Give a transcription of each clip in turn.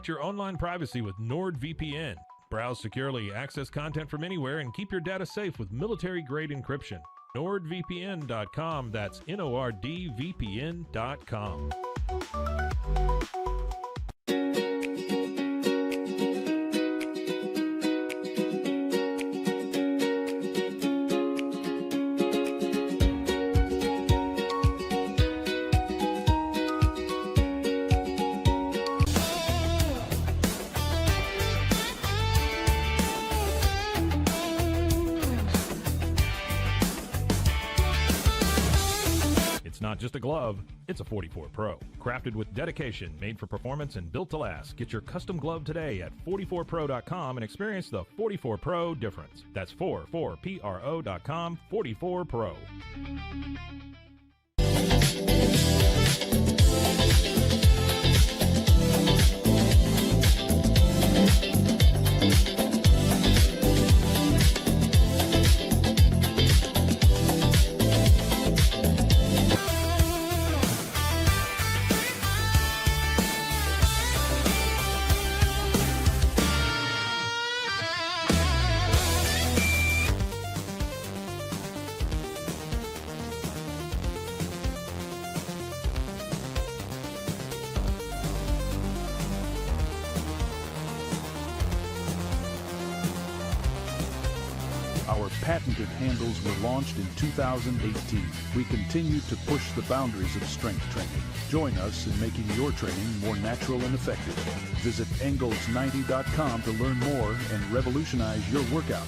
Protect your online privacy with NordVPN. Browse securely, access content from anywhere, and keep your data safe with military-grade encryption. NordVPN.com. That's NORDVPN.com. Not just a glove, it's a 44 Pro. Crafted with dedication, made for performance, and built to last. Get your custom glove today at 44pro.com and experience the 44 Pro difference. That's 44pro.com, 44 Pro. Our patented handles were launched in 2018. We continue to push the boundaries of strength training. Join us in making your training more natural and effective. Visit Engels90.com to learn more and revolutionize your workout.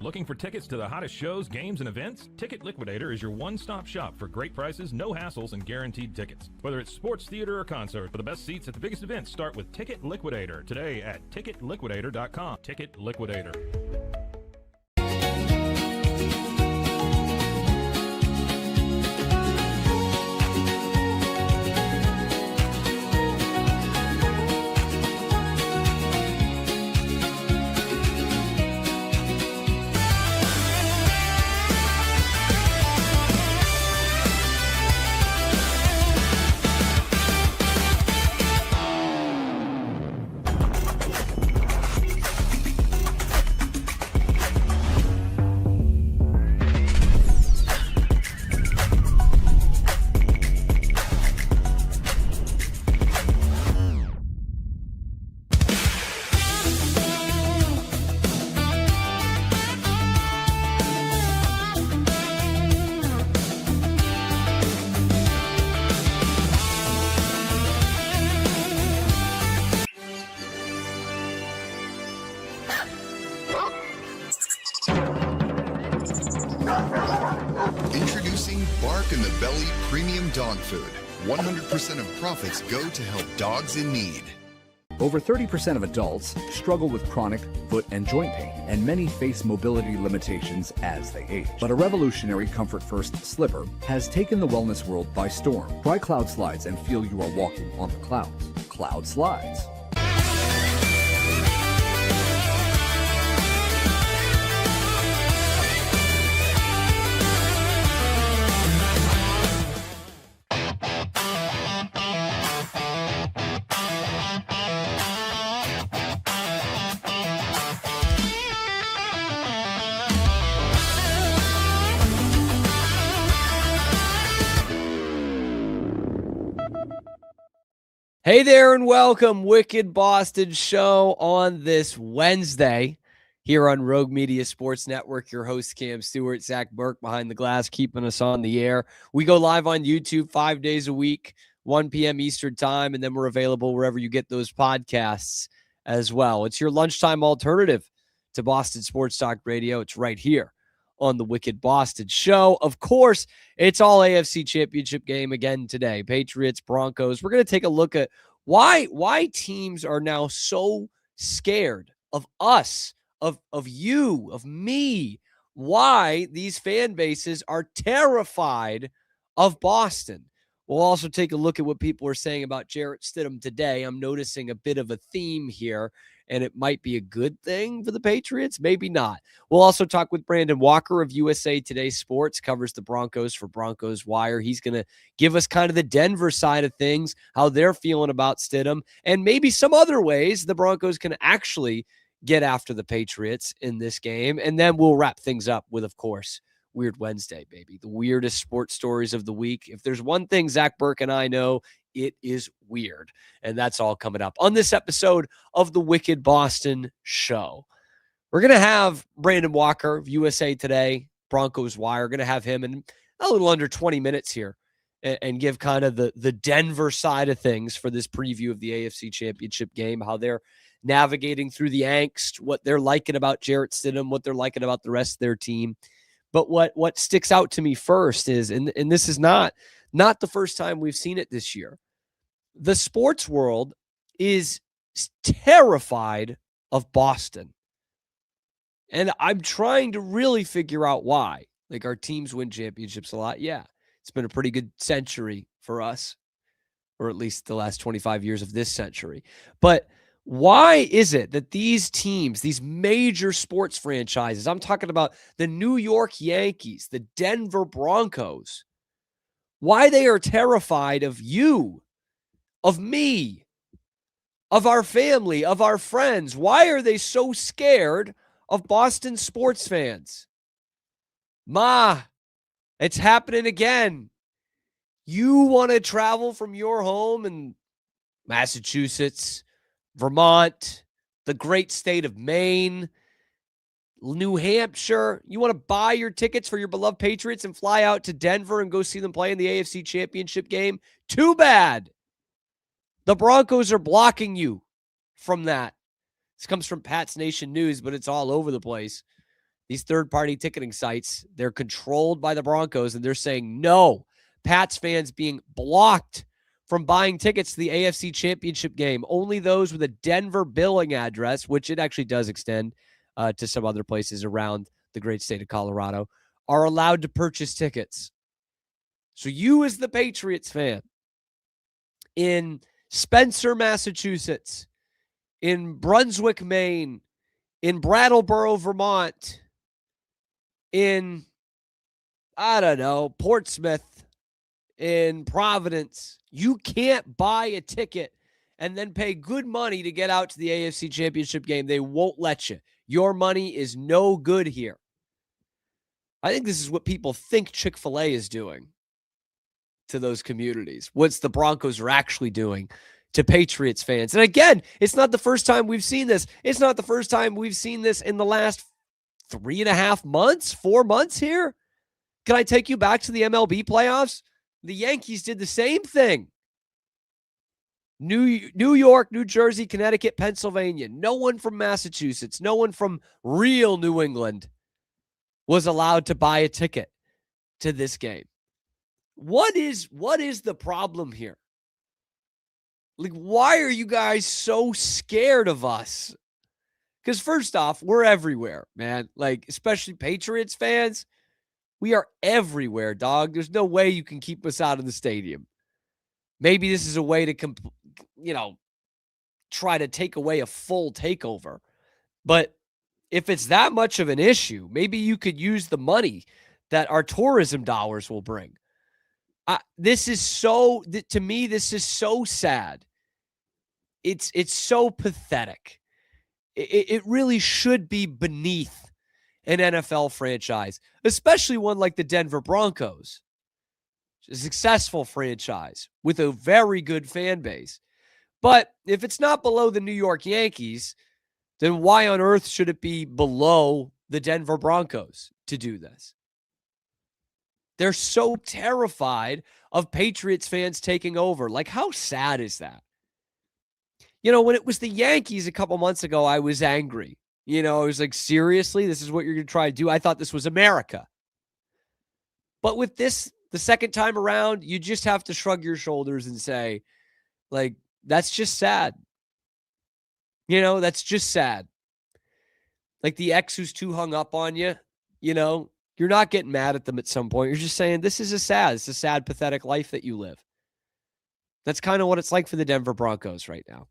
Looking for tickets to the hottest shows, games, and events? Ticket Liquidator is your one-stop shop for great prices, no hassles, and guaranteed tickets. Whether it's sports, theater, or concert, for the best seats at the biggest events, start with Ticket Liquidator today at ticketliquidator.com. Ticket Liquidator. Introducing Bark in the Belly Premium Dog Food. 100% of profits go to help dogs in need. Over 30% of adults struggle with chronic foot and joint pain, and many face mobility limitations as they age. But a revolutionary Comfort First slipper has taken the wellness world by storm. Try Cloud Slides and feel you are walking on the clouds. Cloud Slides. Hey there and welcome, Wicked Boston Show on this Wednesday here on Rogue Media Sports Network. Your host, Cam Stuart, Zach Burke behind the glass, keeping us on the air. We go live on YouTube 5 days a week, 1 p.m. Eastern time, and then we're available wherever you get those podcasts as well. It's your lunchtime alternative to Boston Sports Talk Radio. It's right here on the Wicked Boston Show. Of course, it's all AFC Championship game again today. Patriots, Broncos. We're going to take a look at why teams are now so scared of us, of you, of me, why these fan bases are terrified of Boston. We'll also take a look at what people are saying about Jarrett Stidham today. I'm noticing a bit of a theme here, and it might be a good thing for the Patriots, maybe not. We'll also talk with Brandon Walker of USA Today Sports, covers the Broncos for Broncos Wire. He's going to give us kind of the Denver side of things, how they're feeling about Stidham, and maybe some other ways the Broncos can actually get after the Patriots in this game. And then we'll wrap things up with, of course, Weird Wednesday, baby. The weirdest sports stories of the week. If there's one thing Zach Burke and I know, it is weird. And that's all coming up on this episode of the Wicked Boston Show. We're going to have Brandon Walker of USA Today, Broncos Wire. Going to have him in a little under 20 minutes here and give kind of the Denver side of things for this preview of the AFC Championship game, how they're navigating through the angst, what they're liking about Jarrett Stidham, what they're liking about the rest of their team. But what sticks out to me first is, and this is not the first time we've seen it this year, the sports world is terrified of Boston. And I'm trying to really figure out why. Like, our teams win championships a lot. Yeah, it's been a pretty good century for us, or at least the last 25 years of this century. But why is it that these teams, these major sports franchises, I'm talking about the New York Yankees, the Denver Broncos, why they are terrified of you, of me, of our family, of our friends? Why are they so scared of Boston sports fans? Ma, it's happening again. You want to travel from your home in Massachusetts, Vermont, the great state of Maine, New Hampshire. You want to buy your tickets for your beloved Patriots and fly out to Denver and go see them play in the AFC Championship game? Too bad. The Broncos are blocking you from that. This comes from Pat's Nation News, but it's all over the place. These third-party ticketing sites, they're controlled by the Broncos, and they're saying no. Pats fans being blocked from buying tickets to the AFC Championship game. Only those with a Denver billing address, which it actually does extend to some other places around the great state of Colorado, are allowed to purchase tickets. So you, as the Patriots fan, in Spencer, Massachusetts, in Brunswick, Maine, in Brattleboro, Vermont, in, I don't know, Portsmouth, in Providence, you can't buy a ticket and then pay good money to get out to the AFC Championship game. They won't let you. Your money is no good here. I think this is what people think Chick-fil-A is doing to those communities. What's the Broncos are actually doing to Patriots fans. And again, it's not the first time we've seen this. It's not the first time we've seen this in the last 3.5 months, 4 months here. Can I take you back to the MLB playoffs? The Yankees did the same thing. New York, New Jersey, Connecticut, Pennsylvania. No one from Massachusetts, no one from real New England was allowed to buy a ticket to this game. What is the problem here? Like, why are you guys so scared of us? Because first off, we're everywhere, man. Like, especially Patriots fans. We are everywhere, dog. There's no way you can keep us out of the stadium. Maybe this is a way to, try to take away a full takeover. But if it's that much of an issue, maybe you could use the money that our tourism dollars will bring. To me, this is so sad. It's so pathetic. It really should be beneath an NFL franchise, especially one like the Denver Broncos, a successful franchise with a very good fan base. But if it's not below the New York Yankees, then why on earth should it be below the Denver Broncos to do this? They're so terrified of Patriots fans taking over. Like, how sad is that? When it was the Yankees a couple months ago, I was angry. I was like, seriously, this is what you're going to try to do? I thought this was America. But with this, the second time around, you just have to shrug your shoulders and say, like, that's just sad. That's just sad. Like the ex who's too hung up on you, you're not getting mad at them at some point. You're just saying, it's a sad, pathetic life that you live. That's kind of what it's like for the Denver Broncos right now.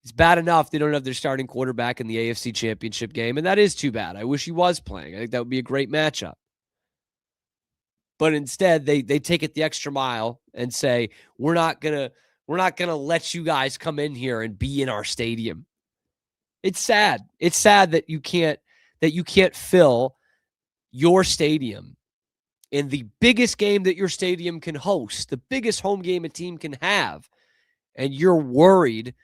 It's bad enough they don't have their starting quarterback in the AFC Championship game, and that is too bad. I wish he was playing. I think that would be a great matchup. But instead, they take it the extra mile and say, we're not gonna let you guys come in here and be in our stadium. It's sad. It's sad that you can't fill your stadium in the biggest game that your stadium can host, the biggest home game a team can have, and you're worried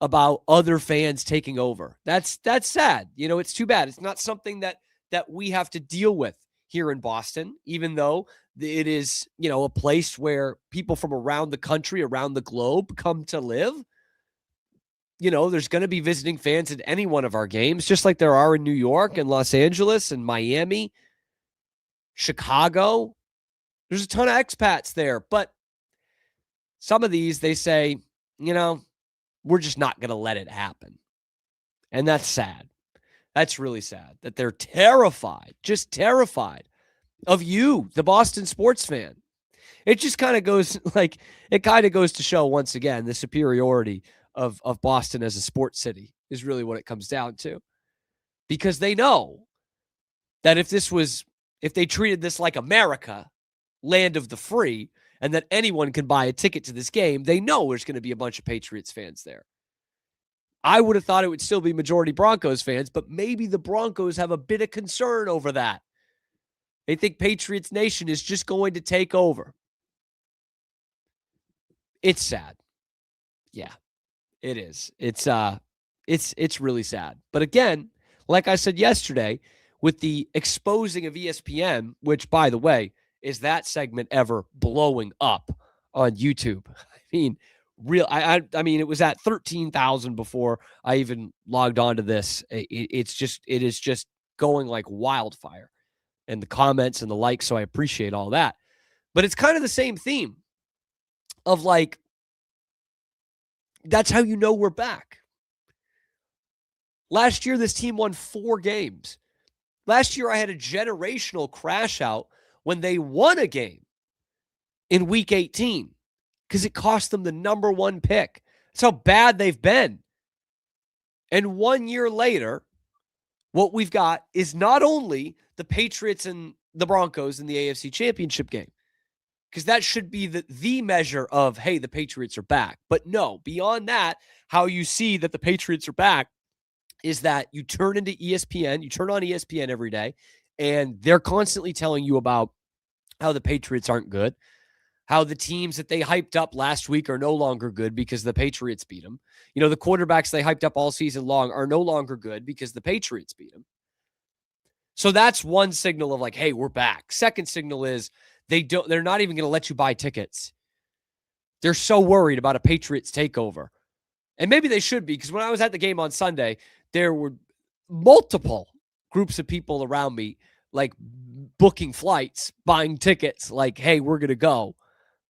about other fans taking over. That's sad. It's too bad. It's not something that we have to deal with here in Boston, even though it is, a place where people from around the country, around the globe come to live. There's going to be visiting fans at any one of our games, just like there are in New York and Los Angeles and Miami, Chicago. There's a ton of expats there, but some of these, they say, we're just not going to let it happen. And that's sad. That's really sad that they're terrified, just terrified of you, the Boston sports fan. It just kind of goes to show once again the superiority of Boston as a sports city is really what it comes down to. Because they know that if they treated this like America, land of the free, and that anyone can buy a ticket to this game, they know there's going to be a bunch of Patriots fans there. I would have thought it would still be majority Broncos fans, but maybe the Broncos have a bit of concern over that. They think Patriots Nation is just going to take over. It's sad. Yeah, it is. It's really sad. But again, like I said yesterday, with the exposing of ESPN, which, by the way, is that segment ever blowing up on YouTube? I mean, it was at 13,000 before I even logged on to this. It is just going like wildfire, and the comments and the likes. So I appreciate all that, but it's kind of the same theme of like, that's how we're back. Last year, this team won 4 games. Last year, I had a generational crash out when they won a game in week 18 because it cost them the number 1 pick. That's how bad they've been. And 1 year later, what we've got is not only the Patriots and the Broncos in the AFC Championship game, because that should be the measure of, hey, the Patriots are back. But no, beyond that, how you see that the Patriots are back is that you turn on ESPN every day, and they're constantly telling you about how the Patriots aren't good, how the teams that they hyped up last week are no longer good because the Patriots beat them. The quarterbacks they hyped up all season long are no longer good because the Patriots beat them. So that's one signal of like, hey, we're back. Second signal is they're not even going to let you buy tickets. They're so worried about a Patriots takeover. And maybe they should be, because when I was at the game on Sunday, there were multiple groups of people around me, like booking flights, buying tickets, like, hey, we're going to go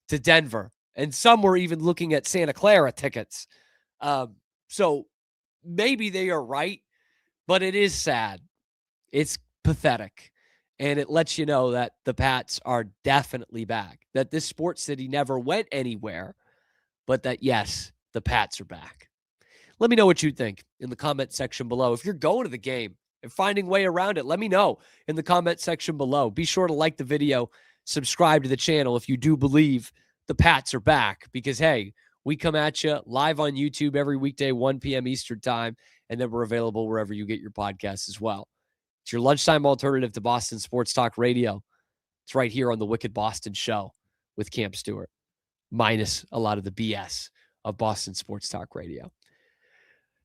to Denver. And some were even looking at Santa Clara tickets. So maybe they are right, but it is sad. It's pathetic. And it lets you know that the Pats are definitely back, that this sports city never went anywhere, but that, yes, the Pats are back. Let me know what you think in the comment section below. If you're going to the game and finding a way around it, let me know in the comment section below. Be sure to like the video, subscribe to the channel if you do believe the Pats are back, because, hey, we come at you live on YouTube every weekday, 1 p.m. Eastern time, and then we're available wherever you get your podcasts as well. It's your lunchtime alternative to Boston Sports Talk Radio. It's right here on the Wicked Boston Show with Cam Stewart, minus a lot of the BS of Boston Sports Talk Radio.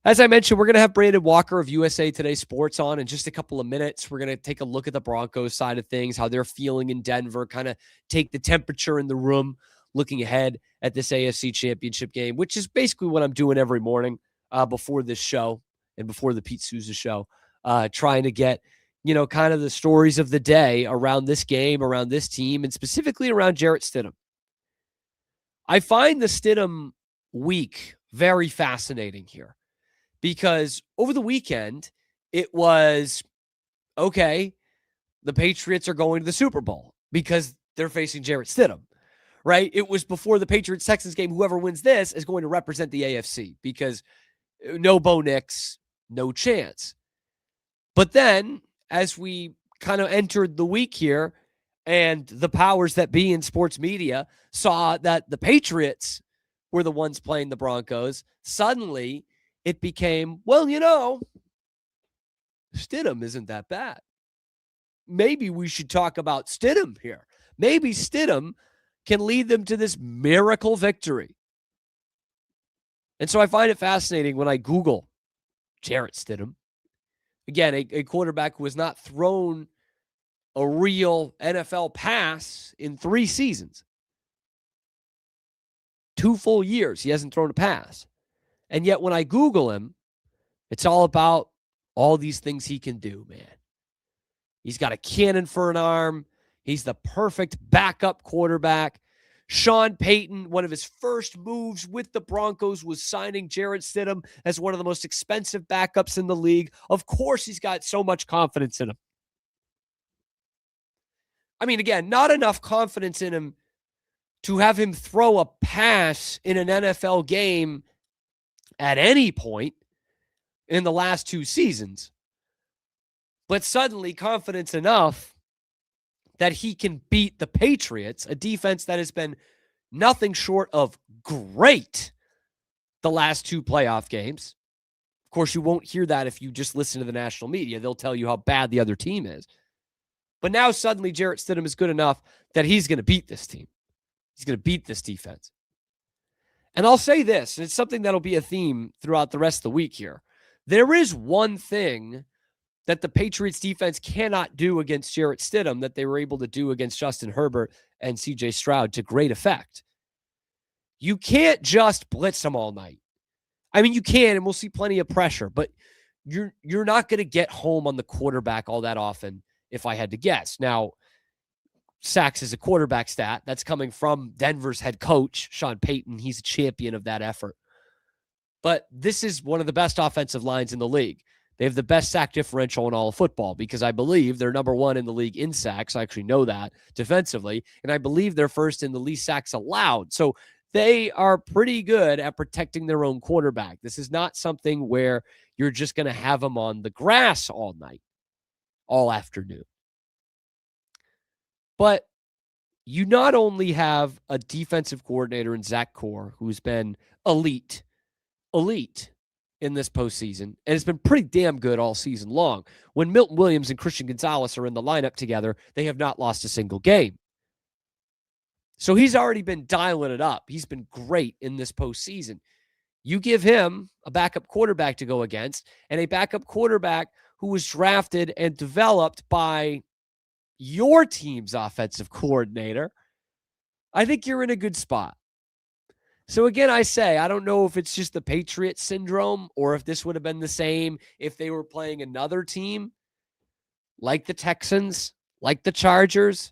As I mentioned, we're going to have Brandon Walker of USA Today Sports on in just a couple of minutes. We're going to take a look at the Broncos side of things, how they're feeling in Denver, kind of take the temperature in the room, looking ahead at this AFC Championship game, which is basically what I'm doing every morning before this show and before the Pete Souza show, trying to get, kind of the stories of the day around this game, around this team, and specifically around Jarrett Stidham. I find the Stidham week very fascinating here, because over the weekend, it was, okay, the Patriots are going to the Super Bowl because they're facing Jarrett Stidham, right? It was before the Patriots-Texans game, whoever wins this is going to represent the AFC, because No Bo Nix, no chance. But then, as we kind of entered the week here, and the powers that be in sports media saw that the Patriots were the ones playing the Broncos, suddenly it became, well, Stidham isn't that bad. Maybe we should talk about Stidham here. Maybe Stidham can lead them to this miracle victory. And so I find it fascinating when I Google Jarrett Stidham. Again, a quarterback who has not thrown a real NFL pass in 3 seasons. 2 full years, he hasn't thrown a pass. And yet when I Google him, it's all about all these things he can do, man. He's got a cannon for an arm. He's the perfect backup quarterback. Sean Payton, one of his first moves with the Broncos was signing Jarrett Stidham as one of the most expensive backups in the league. Of course, he's got so much confidence in him. I mean, again, not enough confidence in him to have him throw a pass in an NFL game at any point in the last 2 seasons. But suddenly confidence enough that he can beat the Patriots, a defense that has been nothing short of great the last 2 playoff games. Of course, you won't hear that if you just listen to the national media. They'll tell you how bad the other team is. But now suddenly Jarrett Stidham is good enough that he's going to beat this team. He's going to beat this defense. And I'll say this, and it's something that'll be a theme throughout the rest of the week here. There is one thing that the Patriots defense cannot do against Jarrett Stidham that they were able to do against Justin Herbert and CJ Stroud to great effect. You can't just blitz them all night. I mean, you can, and we'll see plenty of pressure, but you're not going to get home on the quarterback all that often, if I had to guess. Now, sacks is a quarterback stat. That's coming from Denver's head coach, Sean Payton. He's a champion of that effort. But this is one of the best offensive lines in the league. They have the best sack differential in all of football because I believe they're number 1 in the league in sacks. I actually know that defensively. And I believe they're first in the least sacks allowed. So they are pretty good at protecting their own quarterback. This is not something where you're just going to have them on the grass all night, all afternoon. But you not only have a defensive coordinator in Zach Core, who's been elite in this postseason, and it's been pretty damn good all season long. When Milton Williams and Christian Gonzalez are in the lineup together, they have not lost a single game. So he's already been dialing it up. He's been great in this postseason. You give him a backup quarterback to go against, and a backup quarterback who was drafted and developed by your team's offensive coordinator, I think you're in a good spot. So again, I say, I don't know if it's just the Patriots syndrome or if this would have been the same if they were playing another team like the Texans, like the Chargers,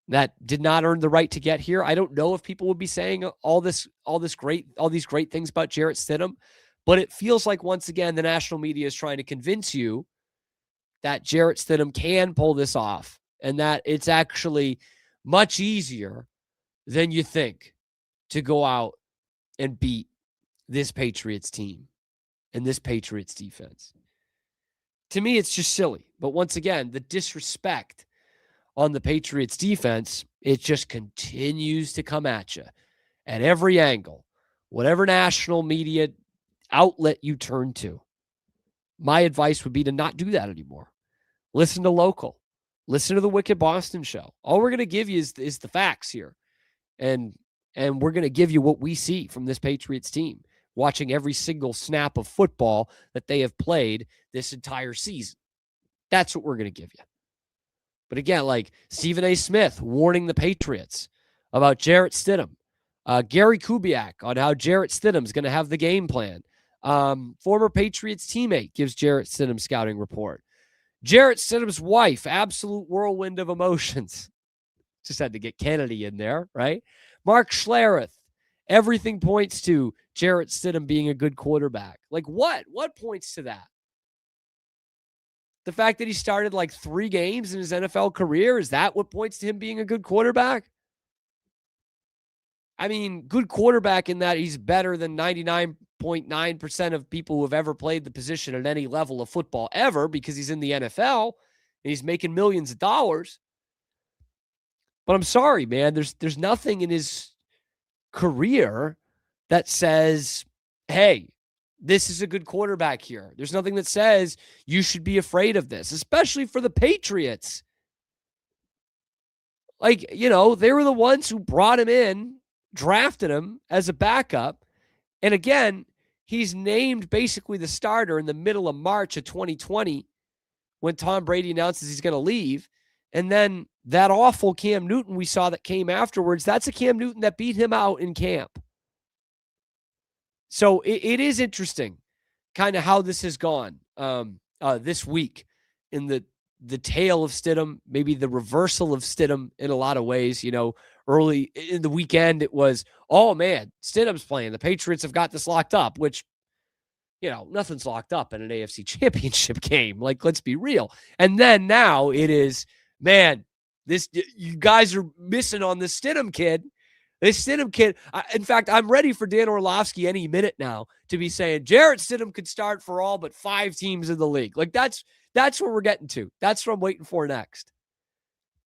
that did not earn the right to get here. I don't know if people would be saying all these great things about Jarrett Stidham, but it feels like once again the national media is trying to convince you that Jarrett Stidham can pull this off and that it's actually much easier than you think to go out and beat this Patriots team and this Patriots defense. To me, it's just silly. But once again, the disrespect on the Patriots defense, it just continues to come at you at every angle, whatever national media outlet you turn to. My advice would be to not do that anymore. Listen to local. Listen to the Wicked Boston show. All we're going to give you is the facts here. And we're going to give you what we see from this Patriots team, watching every single snap of football that they have played this entire season. That's what we're going to give you. But again, like Stephen A. Smith warning the Patriots about Jarrett Stidham. Gary Kubiak on how Jarrett Stidham's going to have the game plan. Former Patriots teammate gives Jarrett Stidham scouting report. Jarrett Stidham's wife, absolute whirlwind of emotions. Just had to get Kennedy in there, right? Mark Schlereth, everything points to Jarrett Stidham being a good quarterback. Like what? What points to that? The fact that he started like 3 games in his NFL career, is that what points to him being a good quarterback? I mean, good quarterback in that he's better than 99% 99.9% of people who have ever played the position at any level of football ever, because he's in the NFL and he's making millions of dollars. But I'm sorry, man, there's nothing in his career that says, hey, this is a good quarterback here. There's nothing that says you should be afraid of this, especially for the Patriots. Like, they were the ones who brought him in, drafted him as a backup. And again, he's named basically the starter in the middle of March of 2020 when Tom Brady announces he's going to leave. And then that awful Cam Newton we saw that came afterwards, that's a Cam Newton that beat him out in camp. So it is interesting kind of how this has gone this week in the tale of Stidham, maybe the reversal of Stidham in a lot of ways. Early in the weekend, it was, oh man, Stidham's playing. The Patriots have got this locked up, which, nothing's locked up in an AFC Championship game. Like, let's be real. And then now it is, man, you guys are missing on this Stidham kid. This Stidham kid, in fact, I'm ready for Dan Orlovsky any minute now to be saying Jarrett Stidham could start for all but 5 teams in the league. Like, that's where we're getting to. That's what I'm waiting for next.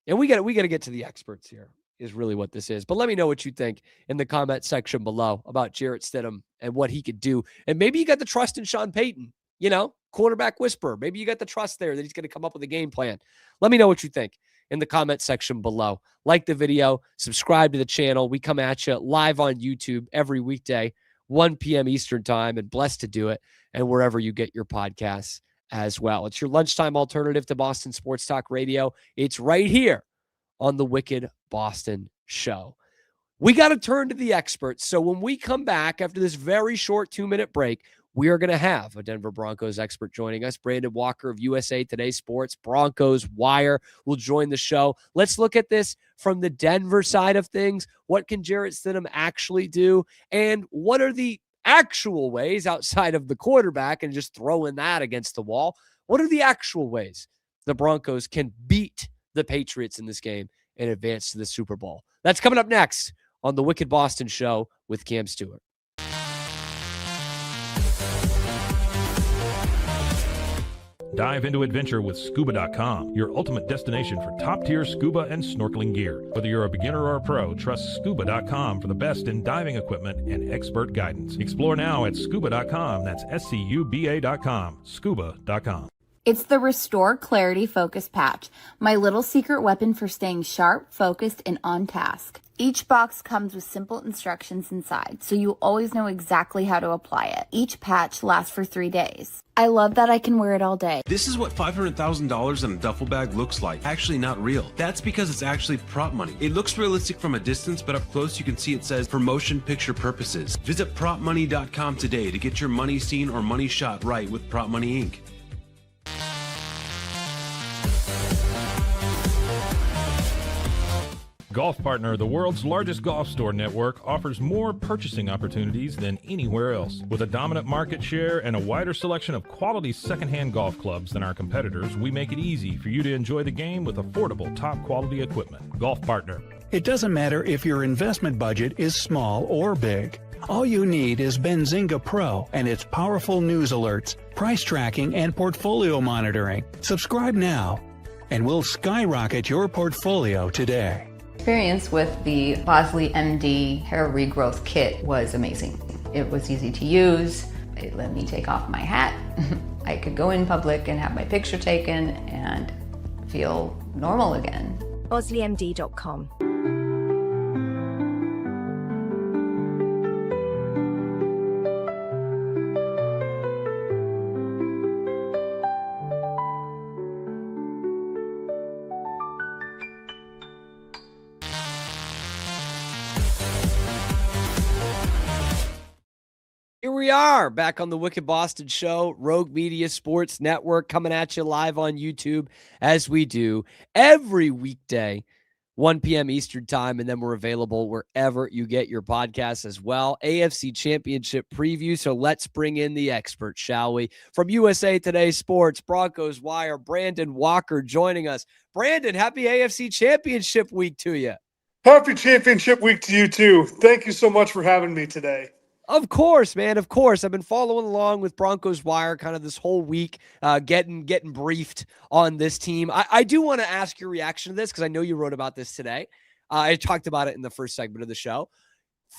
And we got to get to the experts here, is really what this is. But let me know what you think in the comment section below about Jarrett Stidham and what he could do. And maybe you got the trust in Sean Payton, quarterback whisperer. Maybe you got the trust there that he's going to come up with a game plan. Let me know what you think in the comment section below. Like the video, subscribe to the channel. We come at you live on YouTube every weekday, 1 p.m. Eastern time, and blessed to do it. And wherever you get your podcasts as well. It's your lunchtime alternative to Boston Sports Talk Radio. It's right here on the Wicked Boston Show. We got to turn to the experts. So when we come back after this very short 2-minute break, we are going to have a Denver Broncos expert joining us. Brandon Walker of USA Today Sports, Broncos Wire, will join the show. Let's look at this from the Denver side of things. What can Jarrett Stidham actually do? And what are the actual ways, outside of the quarterback and just throwing that against the wall, what are the actual ways the Broncos can beat the Patriots in this game and advance to the Super Bowl? That's coming up next on the Wicked Boston Show with Cam Stewart. Dive into adventure with Scuba.com, your ultimate destination for top-tier scuba and snorkeling gear. Whether you're a beginner or a pro, trust Scuba.com for the best in diving equipment and expert guidance. Explore now at Scuba.com. That's SCUBA.com. Scuba.com. It's the Restore Clarity Focus Patch, my little secret weapon for staying sharp, focused, and on task. Each box comes with simple instructions inside, so you always know exactly how to apply it. Each patch lasts for 3 days. I love that I can wear it all day. This is what $500,000 in a duffel bag looks like. Actually not real. That's because it's actually prop money. It looks realistic from a distance, but up close you can see it says for motion picture purposes. Visit propmoney.com today to get your money seen or money shot right with Prop Money Inc. Golf Partner, the world's largest golf store network, offers more purchasing opportunities than anywhere else. With a dominant market share and a wider selection of quality secondhand golf clubs than our competitors, we make it easy for you to enjoy the game with affordable, top-quality equipment. Golf Partner. It doesn't matter if your investment budget is small or big. All you need is Benzinga Pro and its powerful news alerts, price tracking, and portfolio monitoring. Subscribe now, and we'll skyrocket your portfolio today. Experience with the Bosley MD hair regrowth kit was amazing. It was easy to use. It let me take off my hat. I could go in public and have my picture taken and feel normal again. BosleyMD.com. Here we are back on the Wicked Boston Show, Rogue Media Sports Network, coming at you live on YouTube as we do every weekday, 1 p.m. Eastern time, and then we're available wherever you get your podcasts as well. AFC Championship preview, so let's bring in the experts, shall we? From USA Today Sports, Broncos Wire, Brandon Walker joining us. Brandon, happy AFC Championship week to you. Happy Championship week to you too. Thank you so much for having me today. Of course, man. Of course. I've been following along with Broncos Wire kind of this whole week, getting briefed on this team. I do want to ask your reaction to this because I know you wrote about this today. I talked about it in the first segment of the show.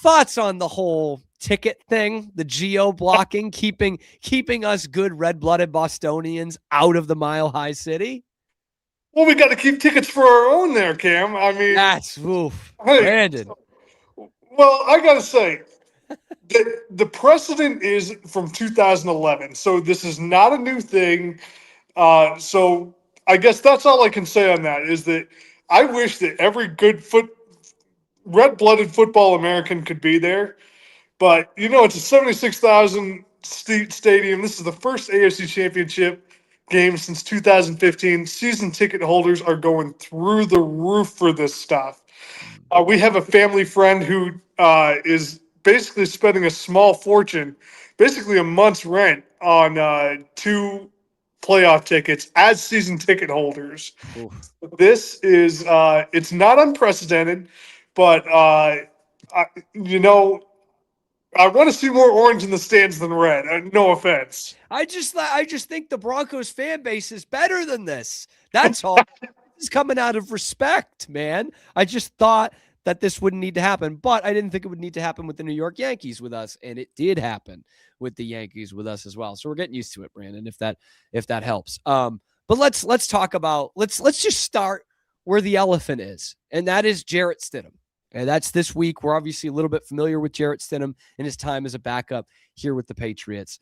Thoughts on the whole ticket thing, the geo blocking, keeping us good red-blooded Bostonians out of the Mile High City? Well, we got to keep tickets for our own there, Cam. I mean, that's oof. Hey, Brandon. Well, I got to say, the precedent is from 2011, so this is not a new thing. So I guess that's all I can say on that, is that I wish that every good red-blooded football American could be there. But, it's a 76,000 seat stadium. This is the first AFC Championship game since 2015. Season ticket holders are going through the roof for this stuff. We have a family friend who is basically spending a small fortune, basically a month's rent on 2 playoff tickets as season ticket holders. Oof. This is it's not unprecedented, but I want to see more orange in the stands than red. No offense. I just think the Broncos fan base is better than this. That's all. This is coming out of respect, man. I just thought that this wouldn't need to happen, but I didn't think it would need to happen with the New York Yankees with us, and it did happen with the Yankees with us as well. So we're getting used to it, Brandon, if that helps. But let's talk about let's just start where the elephant is, and that is Jarrett Stidham. And that's this week. We're obviously a little bit familiar with Jarrett Stidham and his time as a backup here with the Patriots.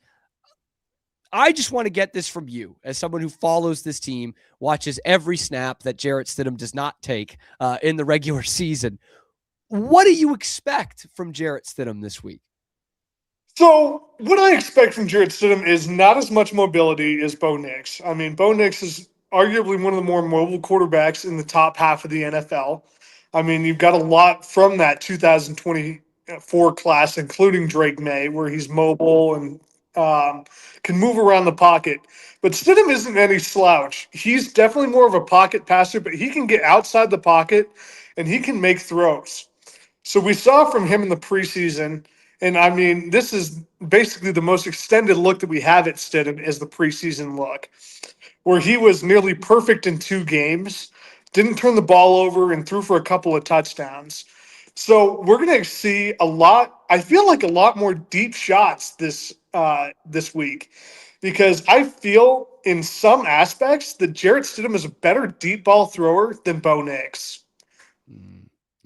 I just want to get this from you as someone who follows this team, watches every snap that Jarrett Stidham does not take in the regular season. What do you expect from Jarrett Stidham this week? So what I expect from Jarrett Stidham is not as much mobility as Bo Nix. I mean, Bo Nix is arguably one of the more mobile quarterbacks in the top half of the NFL. I mean, you've got a lot from that 2024 class, including Drake May, where he's mobile and can move around the pocket. But Stidham isn't any slouch. He's definitely more of a pocket passer, but he can get outside the pocket and he can make throws. So we saw from him in the preseason, and I mean, this is basically the most extended look that we have at Stidham is the preseason look, where he was nearly perfect in 2 games, didn't turn the ball over, and threw for a couple of touchdowns. So we're going to see a lot, I feel like a lot more deep shots this week, because I feel in some aspects that Jarrett Stidham is a better deep ball thrower than Bo Nix.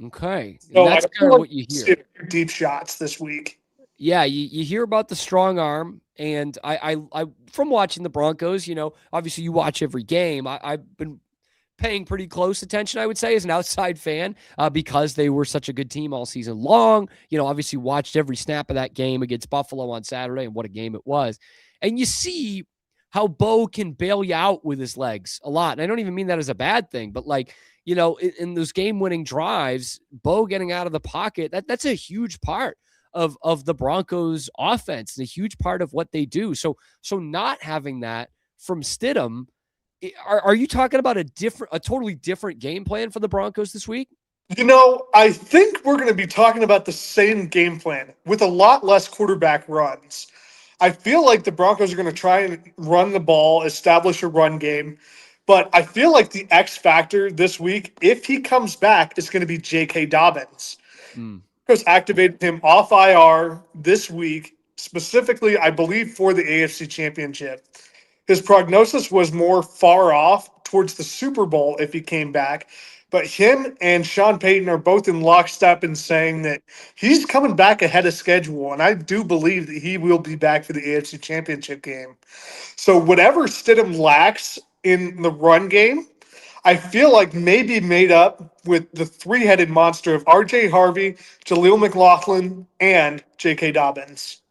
Okay. So that's kind of what you hear. Deep shots this week. Yeah, you hear about the strong arm, and I from watching the Broncos, obviously you watch every game. I've been paying pretty close attention, I would say, as an outside fan, because they were such a good team all season long. Obviously watched every snap of that game against Buffalo on Saturday, and what a game it was. And you see how Bo can bail you out with his legs a lot. And I don't even mean that as a bad thing, but in those game-winning drives, Bo getting out of the pocket, that's a huge part of the Broncos offense, and a huge part of what they do. So not having that from Stidham, are you talking about a totally different game plan for the Broncos this week? I think we're going to be talking about the same game plan with a lot less quarterback runs. I feel like the Broncos are going to try and run the ball, establish a run game. But I feel like the X factor this week, if he comes back, is going to be J.K. Dobbins. Because activated him off IR this week, specifically, I believe, for the AFC Championship. His prognosis was more far off towards the Super Bowl if he came back. But him and Sean Payton are both in lockstep in saying that he's coming back ahead of schedule. And I do believe that he will be back for the AFC Championship game. So whatever Stidham lacks in the run game, I feel like may be made up with the 3-headed monster of R.J. Harvey, Jaleel McLaughlin, and J.K. Dobbins.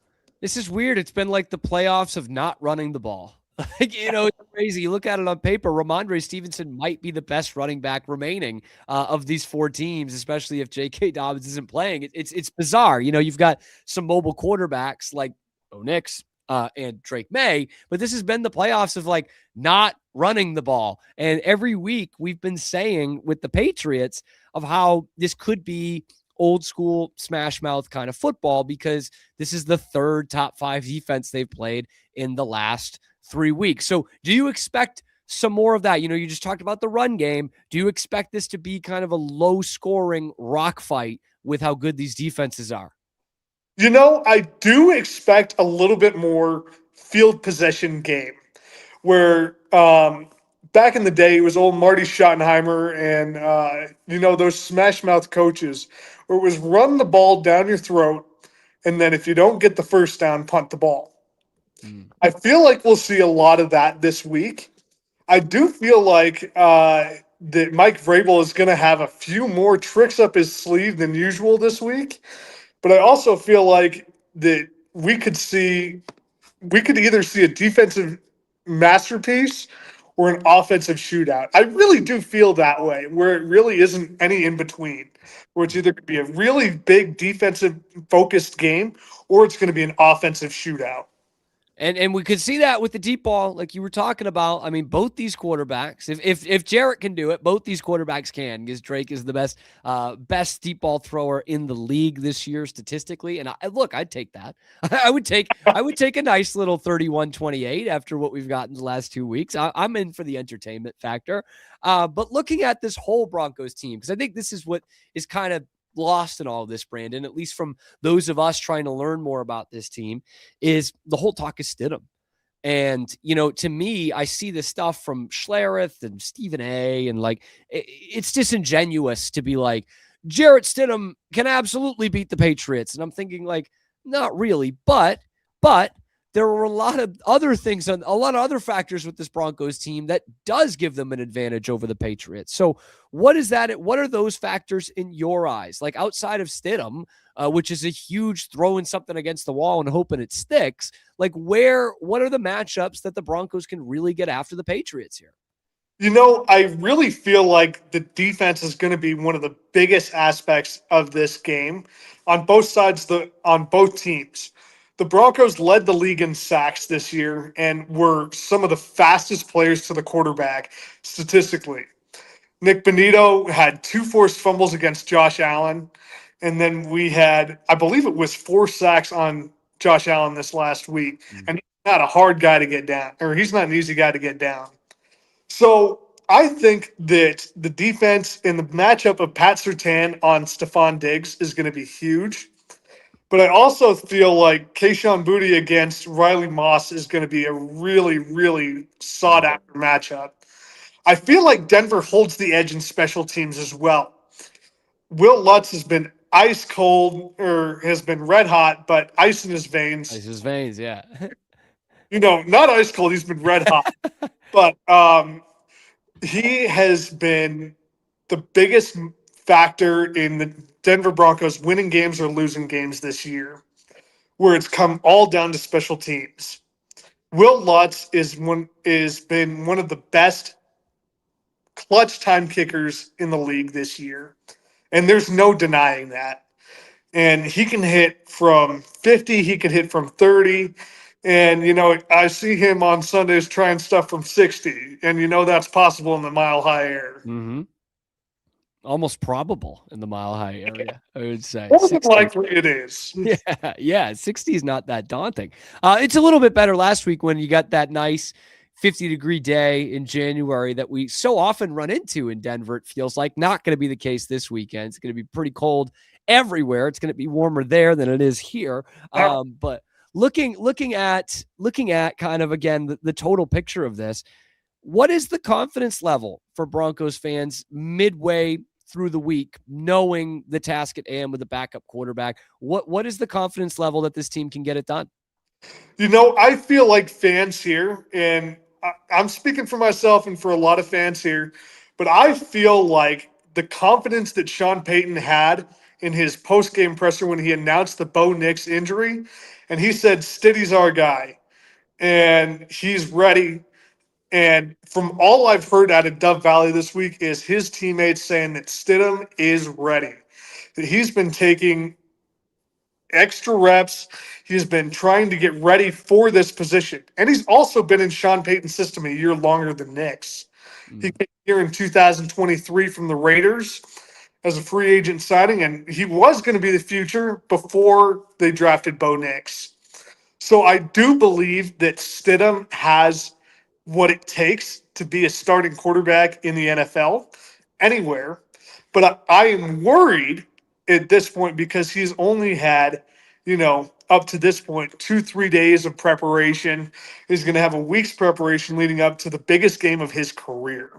This is weird. It's been like the playoffs of not running the ball. It's crazy. You look at it on paper, Ramondre Stevenson might be the best running back remaining of these 4 teams, especially if J.K. Dobbins isn't playing. It's bizarre. You've got some mobile quarterbacks like Bo Nix and Drake May, but this has been the playoffs of not running the ball. And every week we've been saying with the Patriots of how this could be old school smash mouth kind of football, because this is the third top 5 defense they've played in the last 3 weeks. So do you expect some more of that? You just talked about the run game. Do you expect this to be kind of a low scoring rock fight with how good these defenses are? I do expect a little bit more field possession game where back in the day, it was old Marty Schottenheimer and, those smash mouth coaches where it was run the ball down your throat. And then if you don't get the first down, punt the ball. I feel like we'll see a lot of that this week. I do feel like that Mike Vrabel is going to have a few more tricks up his sleeve than usual this week. But I also feel like that we could either see a defensive masterpiece or an offensive shootout. I really do feel that way, where it really isn't any in between, where it's either going to be a really big defensive focused game or it's going to be an offensive shootout. And we could see that with the deep ball, like you were talking about. I mean, both these quarterbacks, if Jarrett can do it, both these quarterbacks can, because Drake is the best deep ball thrower in the league this year statistically. And I'd take that. I would take a nice little 31-28 after what we've gotten the last 2 weeks. I'm in for the entertainment factor. But looking at this whole Broncos team, because I think this is what is kind of lost in all of this, Brandon, at least from those of us trying to learn more about this team, is the whole talk is Stidham. And, to me, I see this stuff from Schlereth and Stephen A. And it's disingenuous to be like, Jarrett Stidham can absolutely beat the Patriots. And I'm thinking not really, but there were a lot of other things, a lot of other factors with this Broncos team that does give them an advantage over the Patriots. So what is that? What are those factors in your eyes? Like outside of Stidham, which is a huge throwing something against the wall and hoping it sticks. What are the matchups that the Broncos can really get after the Patriots here? I really feel like the defense is going to be one of the biggest aspects of this game on both sides, on both teams. The Broncos led the league in sacks this year and were some of the fastest players to the quarterback statistically. Nick Bonito had 2 forced fumbles against Josh Allen. And then we had, I believe it was 4 sacks on Josh Allen this last week. And he's not a hard guy to get down, or he's not an easy guy to get down. So I think that the defense in the matchup of Pat Surtain on Stephon Diggs is going to be huge. But I also feel like Kayshon Boutte against Riley Moss is going to be a really, really sought-after matchup. I feel like Denver holds the edge in special teams as well. Will Lutz has been ice cold, or has been red hot, but ice in his veins. Ice in his veins, yeah. Not ice cold, he's been red hot. But he has been the biggest factor in the Denver Broncos winning games or losing games this year, where it's come all down to special teams. Will Lutz has been one of the best clutch time kickers in the league this year, and there's no denying that. And he can hit from 50, he can hit from 30, and I see him on Sundays trying stuff from 60, and that's possible in the Mile High air. Mm-hmm. Almost probable in the Mile High area, I would say. More than likely it is. Yeah, 60 is not that daunting. It's a little bit better last week when you got that nice 50-degree day in January that we so often run into in Denver. It feels like not going to be the case this weekend. It's going to be pretty cold everywhere. It's going to be warmer there than it is here. But looking at kind of, again, the total picture of this, what is the confidence level for Broncos fans midway through the week, knowing the task at hand with the backup quarterback? What is the confidence level that this team can get it done? I feel like fans here, and I'm speaking for myself and for a lot of fans here, but I feel like the confidence that Sean Payton had in his post-game presser when he announced the Bo Nix injury, and he said, Stiddy's our guy, and he's ready. And from all I've heard out of Dove Valley this week is his teammates saying that Stidham is ready, that he's been taking extra reps. He's been trying to get ready for this position. And he's also been in Sean Payton's system a year longer than Nix. He came here in 2023 from the Raiders, as a free agent signing, and he was going to be the future before they drafted Bo Nix. So I do believe that Stidham has what it takes to be a starting quarterback in the NFL anywhere. But I am worried at this point because he's only had, up to this point, 2-3 days of preparation. He's going to have a week's preparation leading up to the biggest game of his career.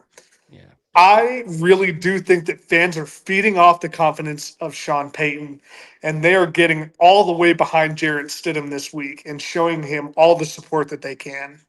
Yeah. I really do think that fans are feeding off the confidence of Sean Payton, and they are getting all the way behind Jarrett Stidham this week and showing him all the support that they can.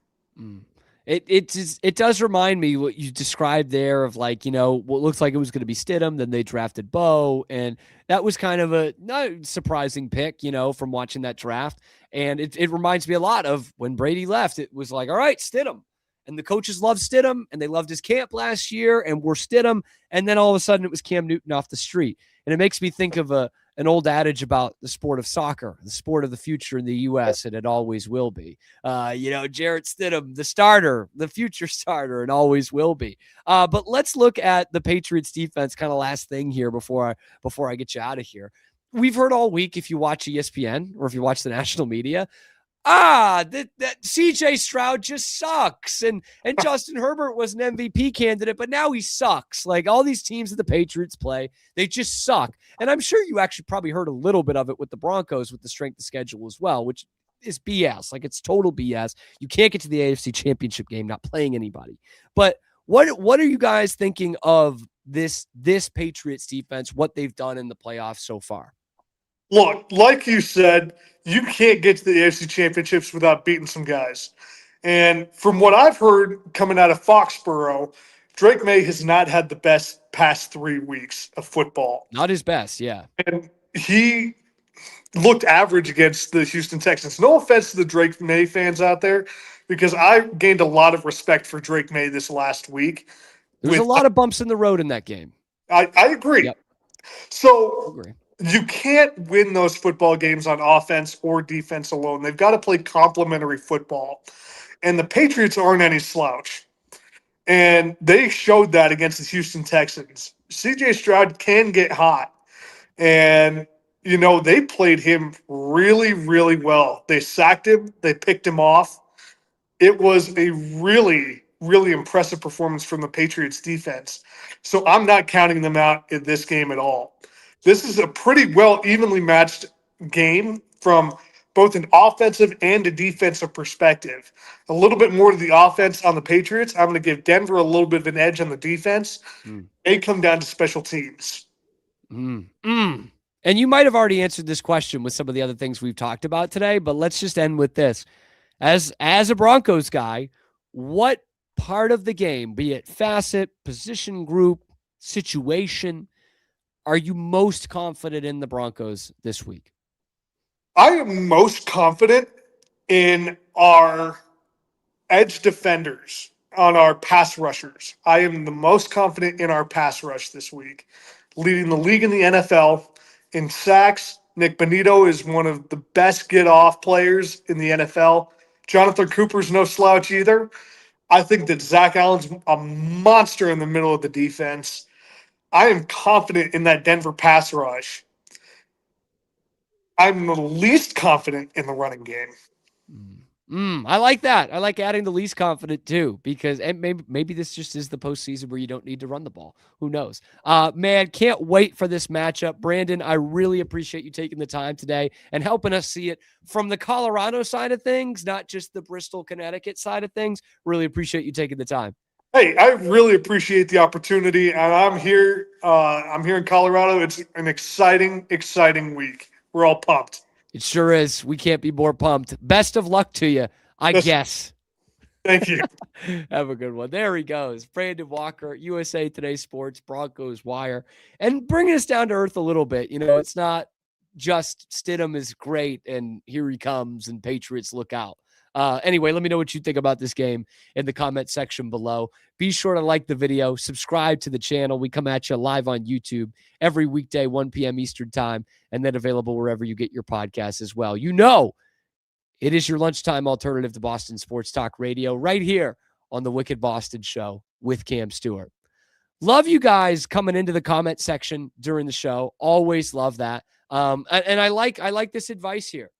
It does remind me what you described there of what looks like it was going to be Stidham, then they drafted Bo, and that was kind of a not surprising pick, from watching that draft. And it reminds me a lot of when Brady left. It was like, all right, Stidham. And the coaches loved Stidham, and they loved his camp last year, and we're Stidham. And then all of a sudden, it was Cam Newton off the street. And it makes me think of an old adage about the sport of soccer, the sport of the future in the U.S., and it always will be. Jarrett Stidham, the starter, the future starter, and always will be. But let's look at the Patriots defense, kind of last thing here before I get you out of here. We've heard all week, if you watch ESPN or if you watch the national media, that CJ Stroud just sucks. And Justin Herbert was an MVP candidate, but now he sucks. Like all these teams that the Patriots play, they just suck. And I'm sure you actually probably heard a little bit of it with the Broncos with the strength of schedule as well, which is BS. Like it's total BS. You can't get to the AFC Championship game not playing anybody. But what are you guys thinking of this Patriots defense, what they've done in the playoffs so far? Look, like you said, you can't get to the AFC Championships without beating some guys. And from what I've heard coming out of Foxborough, Drake May has not had the best past 3 weeks of football. Not his best, yeah. And he looked average against the Houston Texans. No offense to the Drake May fans out there, because I gained a lot of respect for Drake May this last week. There's a lot of bumps in the road in that game. I agree. Yep. So you can't win those football games on offense or defense alone. They've got to play complementary football. And the Patriots aren't any slouch. And they showed that against the Houston Texans. CJ Stroud can get hot. And, they played him really, really well. They sacked him. They picked him off. It was a really, really impressive performance from the Patriots defense. So I'm not counting them out in this game at all. This is a pretty well evenly matched game from both an offensive and a defensive perspective. A little bit more to the offense on the Patriots. I'm going to give Denver a little bit of an edge on the defense. They come down to special teams. And you might have already answered this question with some of the other things we've talked about today, but let's just end with this. As a Broncos guy, what part of the game, be it facet, position group, situation, are you most confident in the Broncos this week? I am most confident in our edge defenders, on our pass rushers. I am the most confident in our pass rush this week. Leading the league in the NFL in sacks, Nick Bonito is one of the best get-off players in the NFL. Jonathan Cooper's no slouch either. I think that Zach Allen's a monster in the middle of the defense. I am confident in that Denver pass rush. I'm the least confident in the running game. I like that. I like adding the least confident too, because maybe this just is the postseason where you don't need to run the ball. Who knows? Man, can't wait for this matchup. Brandon, I really appreciate you taking the time today and helping us see it from the Colorado side of things, not just the Bristol, Connecticut side of things. Really appreciate you taking the time. Hey, I really appreciate the opportunity, and I'm here. I'm here in Colorado. It's an exciting, exciting week. We're all pumped. It sure is. We can't be more pumped. Best of luck to you, I guess. Thank you. Have a good one. There he goes. Brandon Walker, USA Today Sports, Broncos Wire, and bringing us down to earth a little bit. It's not just Stidham is great and here he comes and Patriots look out. Anyway, let me know what you think about this game in the comment section below. Be sure to like the video, subscribe to the channel. We come at you live on YouTube every weekday, 1 p.m. Eastern time, and then available wherever you get your podcasts as well. It is your lunchtime alternative to Boston Sports Talk Radio right here on the Wicked Boston Show with Cam Stewart. Love you guys coming into the comment section during the show. Always love that. And I like this advice here.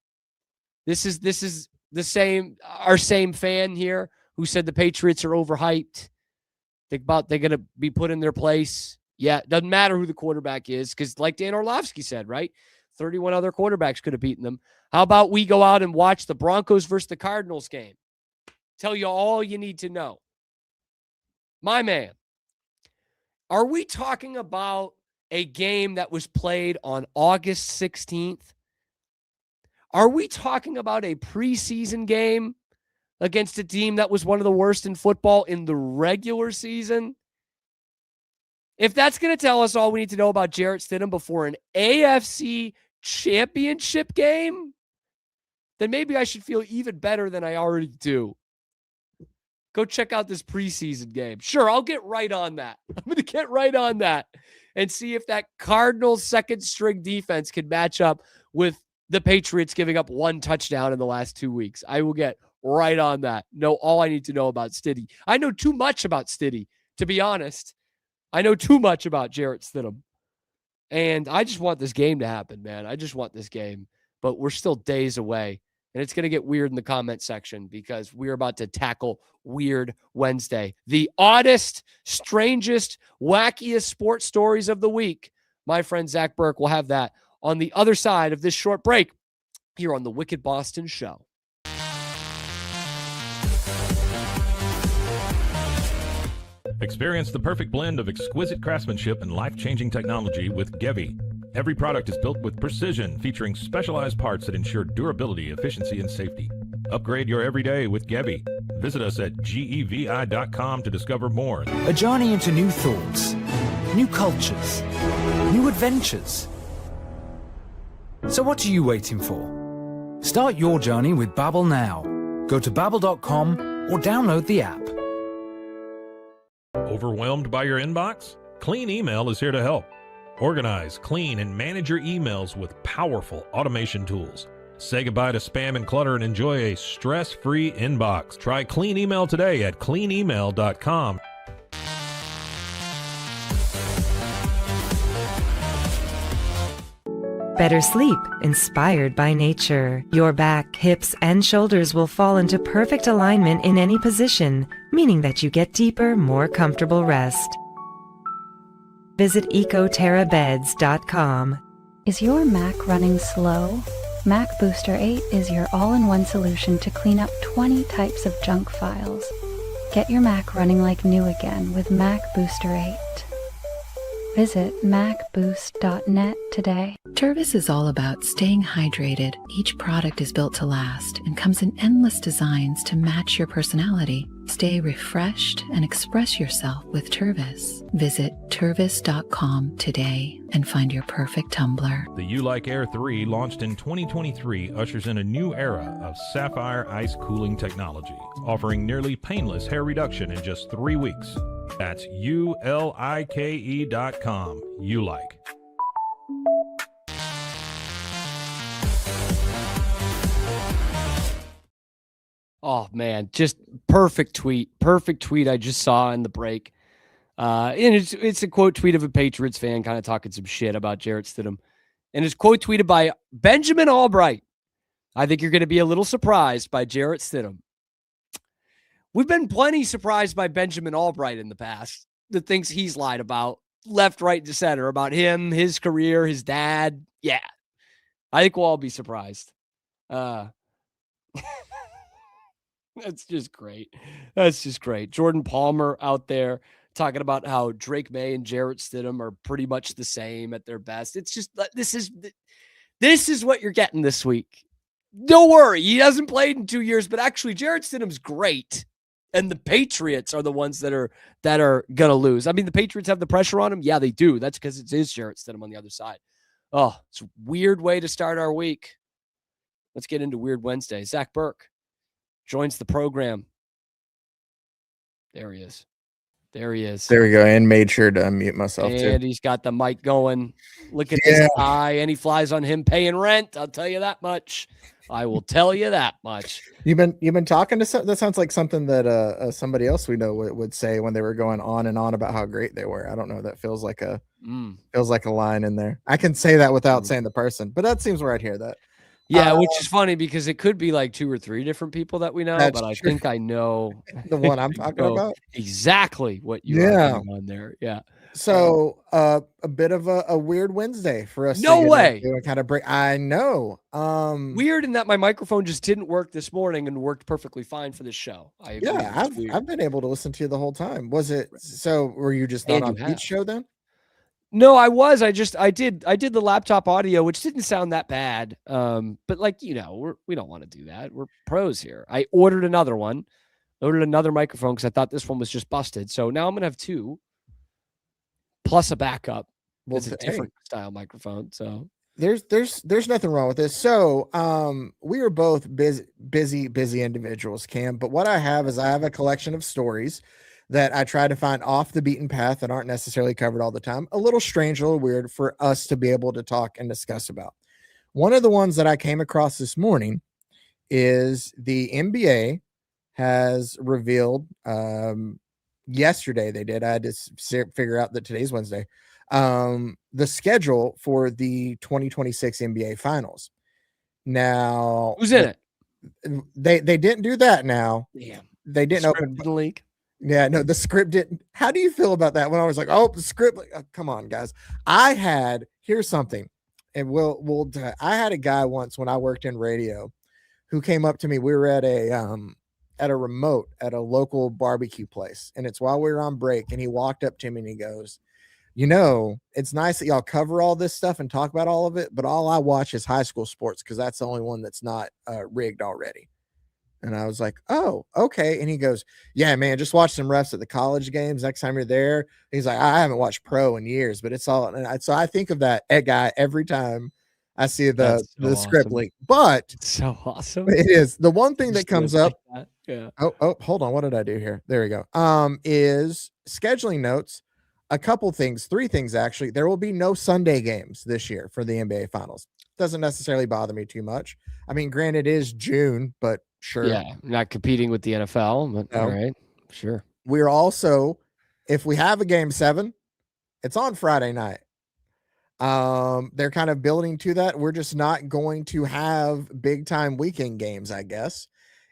This is the same, our same fan here who said the Patriots are overhyped. Think about they're going to be put in their place. Yeah, doesn't matter who the quarterback is, because like Dan Orlovsky said, right? 31 other quarterbacks could have beaten them. How about we go out and watch the Broncos versus the Cardinals game? Tell you all you need to know. My man, are we talking about a game that was played on August 16th? Are we talking about a preseason game against a team that was one of the worst in football in the regular season? If that's going to tell us all we need to know about Jarrett Stidham before an AFC Championship game, then maybe I should feel even better than I already do. Go check out this preseason game. Sure, I'll get right on that. I'm going to get right on that and see if that Cardinals second string defense can match up with the Patriots giving up one touchdown in the last 2 weeks. I will get right on that. Know all I need to know about Stiddy. I know too much about Stiddy, to be honest. I know too much about Jarrett Stidham. And I just want this game to happen, man. I just want this game. But we're still days away. And it's going to get weird in the comment section because we're about to tackle Weird Wednesday. The oddest, strangest, wackiest sports stories of the week. My friend Zach Burke will have that on the other side of this short break here on the Wicked Boston Show. Experience the perfect blend of exquisite craftsmanship and life-changing technology with Gevi. Every product is built with precision, featuring specialized parts that ensure durability, efficiency, and safety. Upgrade your everyday with Gevi. Visit us at gevi.com to discover more. A journey into new thoughts, new cultures, new adventures. So what are you waiting for? Start your journey with Babbel now. Go to babbel.com or download the app. Overwhelmed by your inbox? Clean Email is here to help. Organize, clean, and manage your emails with powerful automation tools. Say goodbye to spam and clutter and enjoy a stress-free inbox. Try Clean Email today at cleanemail.com. Better sleep, inspired by nature. Your back, hips, and shoulders will fall into perfect alignment in any position, meaning that you get deeper, more comfortable rest. Visit ecoterrabeds.com. Is your Mac running slow? Mac Booster 8 is your all-in-one solution to clean up 20 types of junk files. Get your Mac running like new again with Mac Booster 8. Visit macboost.net today. Tervis is all about staying hydrated. Each product is built to last and comes in endless designs to match your personality. Stay refreshed and express yourself with Tervis. Visit tervis.com today and find your perfect tumbler. The You Like Air 3, launched in 2023, ushers in a new era of sapphire ice cooling technology, offering nearly painless hair reduction in just 3 weeks. That's ULIKE.com. You like. Oh, man, just perfect tweet. Perfect tweet I just saw in the break. And it's a quote tweet of a Patriots fan kind of talking some shit about Jarrett Stidham. And it's quote tweeted by Benjamin Albright. I think you're going to be a little surprised by Jarrett Stidham. We've been plenty surprised by Benjamin Albright in the past. The things he's lied about, left, right, and center, about him, his career, his dad. Yeah, I think we'll all be surprised. That's just great. That's just great. Jordan Palmer out there talking about how Drake May and Jarrett Stidham are pretty much the same at their best. It's just, this is what you're getting this week. Don't worry, he hasn't played in 2 years, but actually Jarrett Stidham's great. And the Patriots are the ones that are going to lose. I mean, the Patriots have the pressure on them. Yeah, they do. That's because it is Jarrett Stidham on the other side. Oh, it's a weird way to start our week. Let's get into Weird Wednesday. Zach Burke joins the program. There he is. There he is. There we go. And made sure to unmute myself And too. he's got the mic going. Look at this guy. Any flies on him paying rent. I'll tell you that much. I will tell you that much. You've been talking to that sounds like something that somebody else we know would say when they were going on and on about how great they were. I don't know. That feels like a line in there. I can say that without saying the person, but that seems where I'd hear that. Yeah, which is funny because it could be like 2 or 3 different people that we know, but I true. think I know The one I'm talking about. exactly what you're talking on there. Yeah. So a bit of a weird Wednesday for us. No way. Kind of break. I know. Weird in that my microphone just didn't work this morning and worked perfectly fine for this show. I agree. Yeah, I've been able to listen to you the whole time. Was it so? Were you just not on each show then? No, I was. I did the laptop audio, which didn't sound that bad. But like, we don't want to do that. We're pros here. I ordered another microphone because I thought this one was just busted. So now I'm gonna have 2 plus a backup. Well, it's a different style microphone. So there's nothing wrong with this. So we are both busy individuals, Cam. But what I have is I have a collection of stories that I try to find off the beaten path that aren't necessarily covered all the time. A little strange, a little weird for us to be able to talk and discuss about. One of the ones that I came across this morning is the NBA has revealed, yesterday they did. I had to figure out that today's Wednesday, the schedule for the 2026 NBA finals. Now, who's in it? They didn't do that now. Damn. They didn't open the league. Yeah, no, the script didn't. How do you feel about that? When I was like, oh, the script, come on, guys. Here's something. And I had a guy once when I worked in radio who came up to me. We were at a remote at a local barbecue place. And it's while we were on break. And he walked up to me and he goes, it's nice that y'all cover all this stuff and talk about all of it, but all I watch is high school sports because that's the only one that's not rigged already. And I was like, oh, okay. And he goes, yeah, man, just watch some refs at the college games next time you're there. He's like, I haven't watched pro in years, but it's all. And so I think of that guy every time I see the script link. But it's so awesome. It is. The one thing that comes up. Like that. Yeah. Oh, hold on. What did I do here? There we go. Is scheduling notes. A couple things, 3 things actually. There will be no Sunday games this year for the NBA finals. Doesn't necessarily bother me too much. I mean, granted, it is June, but sure. Yeah, not competing with the NFL, but all right, sure. We're also, if we have a game 7, it's on Friday night. They're kind of building to that. We're just not going to have big time weekend games, I guess.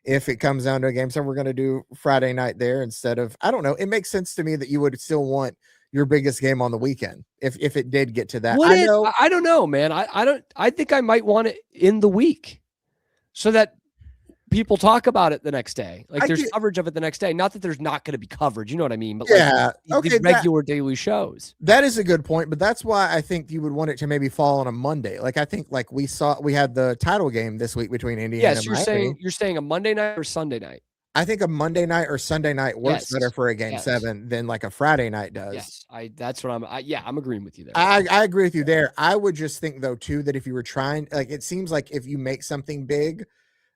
If it comes down to a game 7, we're going to do Friday night there instead of, I don't know. It makes sense to me that you would still want your biggest game on the weekend if it did get to that. I don't know, man. I think I might want it in the week so that people talk about it the next day. Like there's coverage of it the next day. Not that there's not going to be coverage, you know what I mean? But the regular daily shows. That is a good point, but that's why I think you would want it to maybe fall on a Monday. Like I think like we had the title game this week between Indiana and Miami. You're saying a Monday night or Sunday night? I think a Monday night or Sunday night works better for a game 7 than like a Friday night does. Yes, that's what I'm agreeing with you there. I agree with you there. I would just think though too that if you were trying, like it seems like if you make something big,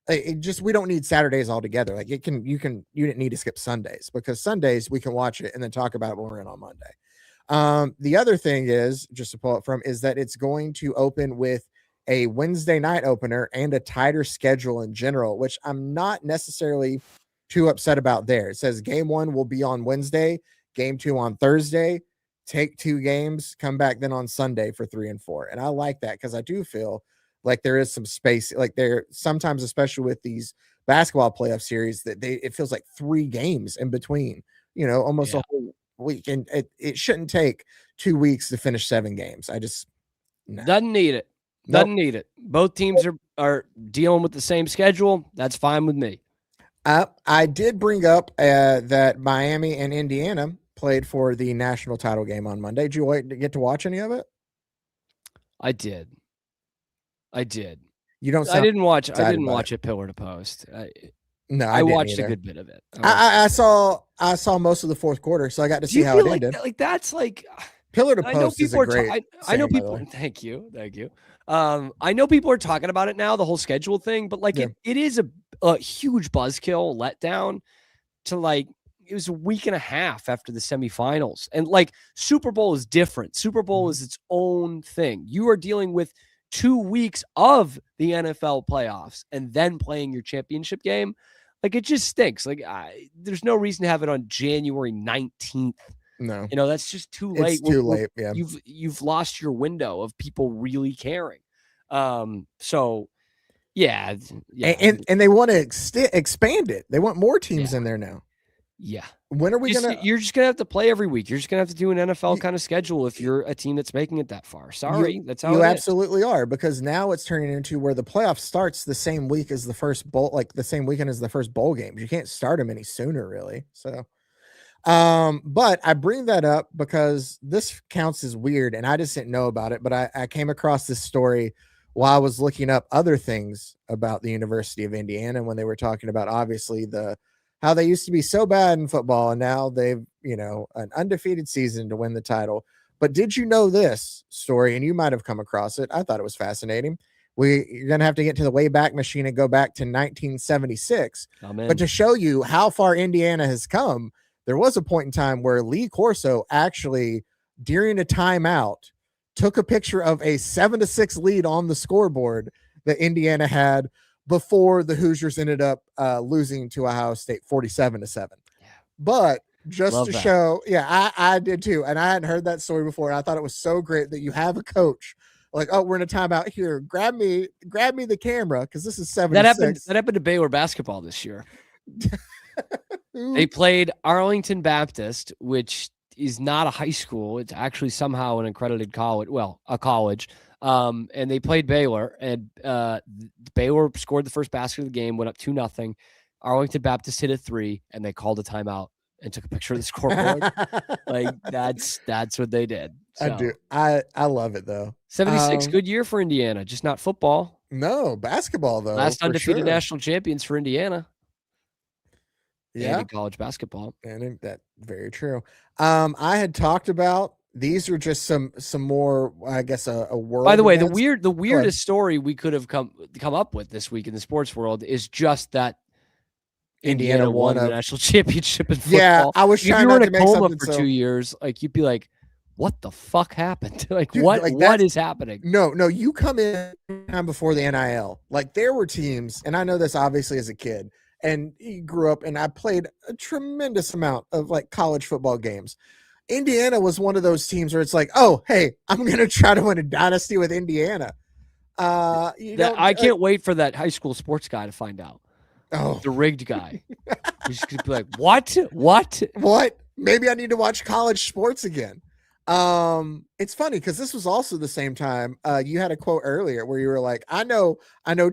we don't need Saturdays altogether. Like you didn't need to skip Sundays because Sundays we can watch it and then talk about it when we're in on Monday. The other thing is just to pull it from is that it's going to open with a Wednesday night opener and a tighter schedule in general, which I'm not necessarily too upset about there. It says game 1 will be on Wednesday, game 2 on Thursday, take 2 games, come back then on Sunday for 3 and 4. And I like that because I do feel like there is some space, like there sometimes, especially with these basketball playoff series, that it feels like 3 games in between, almost a whole week. And it shouldn't take 2 weeks to finish 7 games. I just doesn't need it. Doesn't need it. Both teams are dealing with the same schedule. That's fine with me. I did bring up that Miami and Indiana played for the national title game on Monday. Did you get to watch any of it? I did. You don't. I didn't watch it pillar to post. I watched a good bit of it. I saw most of the fourth quarter, so I got to see how it ended. Like that's like pillar to post is a great. I know people. Thank you. I know people are talking about it now, the whole schedule thing, but like it is a huge buzzkill letdown to like it was a week and a half after the semifinals. And like Super Bowl is different. Super Bowl is its own thing. You are dealing with 2 weeks of the NFL playoffs and then playing your championship game. Like, it just stinks. Like, there's no reason to have it on January 19th. No, that's just too late. It's too late. Yeah. You've lost your window of people really caring. So yeah. And they want to expand it. They want more teams in there now. Yeah. When are we You're just gonna have to play every week. You're just gonna have to do an NFL kind of schedule if you're a team that's making it that far. Sorry, that's how you it absolutely are, because now it's turning into where the playoff starts the same week as the first bowl, like the same weekend as the first bowl games. You can't start them any sooner, really. So, but I bring that up because this counts as weird, and I just didn't know about it. But I came across this story while I was looking up other things about the University of Indiana when they were talking about obviously how they used to be so bad in football, and now they've, an undefeated season to win the title. But did you know this story? And you might have come across it. I thought it was fascinating. You're going to have to get to the Wayback Machine and go back to 1976. But to show you how far Indiana has come, there was a point in time where Lee Corso actually, during a timeout, took a picture of a 7-6 lead on the scoreboard that Indiana had before the Hoosiers ended up losing to Ohio State 47-7. Yeah. But just Love to that. Show, I did too. And I hadn't heard that story before. And I thought it was so great that you have a coach like, oh, we're in a timeout here. Grab me the camera, because this is 7-6. That happened to Baylor basketball this year. They played Arlington Baptist, which is not a high school. It's actually somehow an accredited college. Well, a college. And they played Baylor, and Baylor scored the first basket of the game, went up 2-0. Arlington Baptist hit a 3, and they called a timeout and took a picture of the scoreboard. Like, that's what they did. So, I do. I love it though. 76, good year for Indiana, just not football. No, basketball though. Last undefeated national champions for Indiana. Yeah, and in college basketball. And that very true. I had talked about, these are just some more, I guess, a world. By the way, events. the weirdest story we could have come up with this week in the sports world is just that Indiana won the national championship in football. Yeah, I was trying not to make something for 2 years. Like, you'd be like, what the fuck happened? Like, dude, what is happening? No, you come in time before the NIL. Like, there were teams, and I know this obviously as a kid, and he grew up, and I played a tremendous amount of like college football games. Indiana was one of those teams where it's like, oh, hey, I'm going to try to win a dynasty with Indiana. I can't wait for that high school sports guy to find out. Oh, the rigged guy. He's going to be like, what? Maybe I need to watch college sports again. It's funny because this was also the same time you had a quote earlier where you were like, I know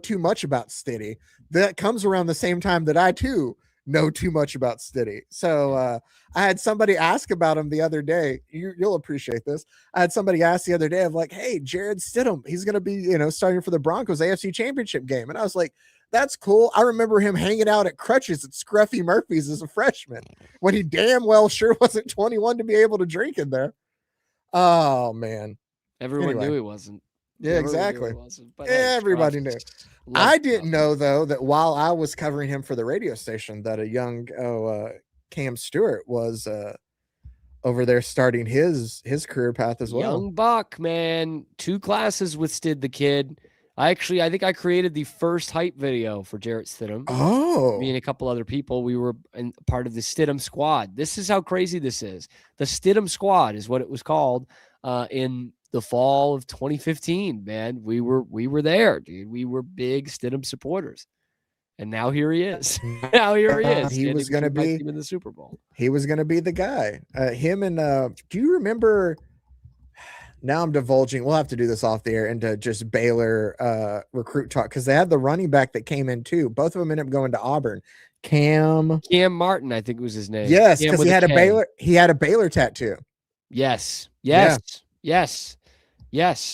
too much about Stiddy. That comes around the same time that I too know too much about Stiddy. So I had somebody ask about him the other day. You'll appreciate this. I had somebody ask the other day of like, hey, Jarrett Stidham, he's going to be, starting for the Broncos AFC Championship game. And I was like, that's cool. I remember him hanging out at crutches at Scruffy Murphy's as a freshman when he damn well sure wasn't 21 to be able to drink in there. Oh, man. Everyone knew he wasn't. Yeah, exactly. Everybody knew. I didn't know, though, that while I was covering him for the radio station, that a young Cam Stuart was over there starting his career path as well. Young buck, man. 2 classes withstood the kid. I think I created the first hype video for Jarrett Stidham. Oh. Me and a couple other people. We were part of the Stidham squad. This is how crazy this is. The Stidham squad is what it was called in the fall of 2015, man. We were there, dude. We were big Stidham supporters. And now here he is. He was going to be in the Super Bowl. He was going to be the guy. Him and do you remember? Now I'm divulging. We'll have to do this off the air into just Baylor recruit talk, because they had the running back that came in too. Both of them ended up going to Auburn. Cam Martin, I think was his name. Yes, because he had a Baylor tattoo. Yes.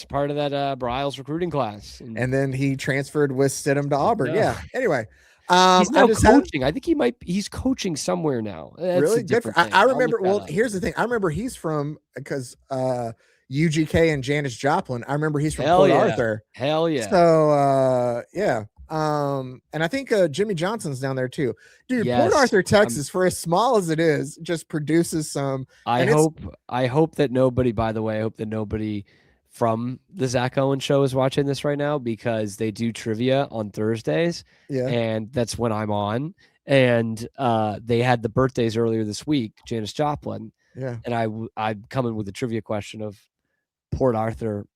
Part of that Bryles recruiting class. And then he transferred with Stidham to Auburn. Yeah. Anyway. He's now coaching. I think he's coaching somewhere now. That's really different. I remember. Well, here's the thing. I remember he's from, because UGK and Janice Joplin. I remember he's from Port Arthur. Hell yeah. So And I think Jimmy Johnson's down there too. Dude, Yes, Port Arthur, Texas, for as small as it is, just produces some. I hope that nobody, by the way, I hope that nobody from the Zach Owen show is watching this right now, because they do trivia on Thursdays. Yeah. And that's when I'm on. And they had the birthdays earlier this week, Janis Joplin. Yeah. And I'm coming with a trivia question of Port Arthur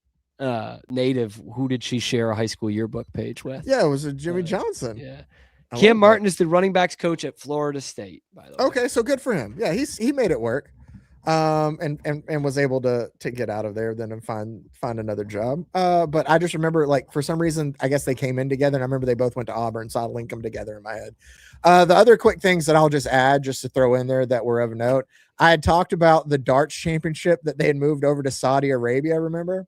native. Who did she share a high school yearbook page with? Yeah, it was a Jimmy Johnson. Yeah. I Cam love Martin is the running backs coach at Florida State, by the way. Okay, so good for him. Yeah, he made it work. And was able to get out of there then and find another job. But I just remember, like, for some reason, I guess they came in together, and I remember they both went to Auburn, so I linked them together in my head. The other quick things that I'll just add, just to throw in there that were of note, I had talked about the darts championship that they had moved over to Saudi Arabia, remember?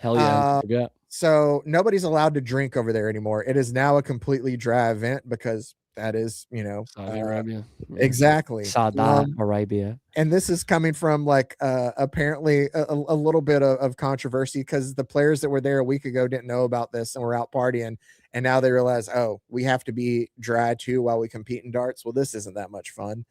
Hell yeah. I forgot. So nobody's allowed to drink over there anymore. It is now a completely dry event because that is, Saudi Arabia. Exactly. Saudi Arabia. And this is coming from like apparently a little bit of controversy, because the players that were there a week ago didn't know about this and were out partying. And now they realize, oh, we have to be dry too while we compete in darts. Well, this isn't that much fun.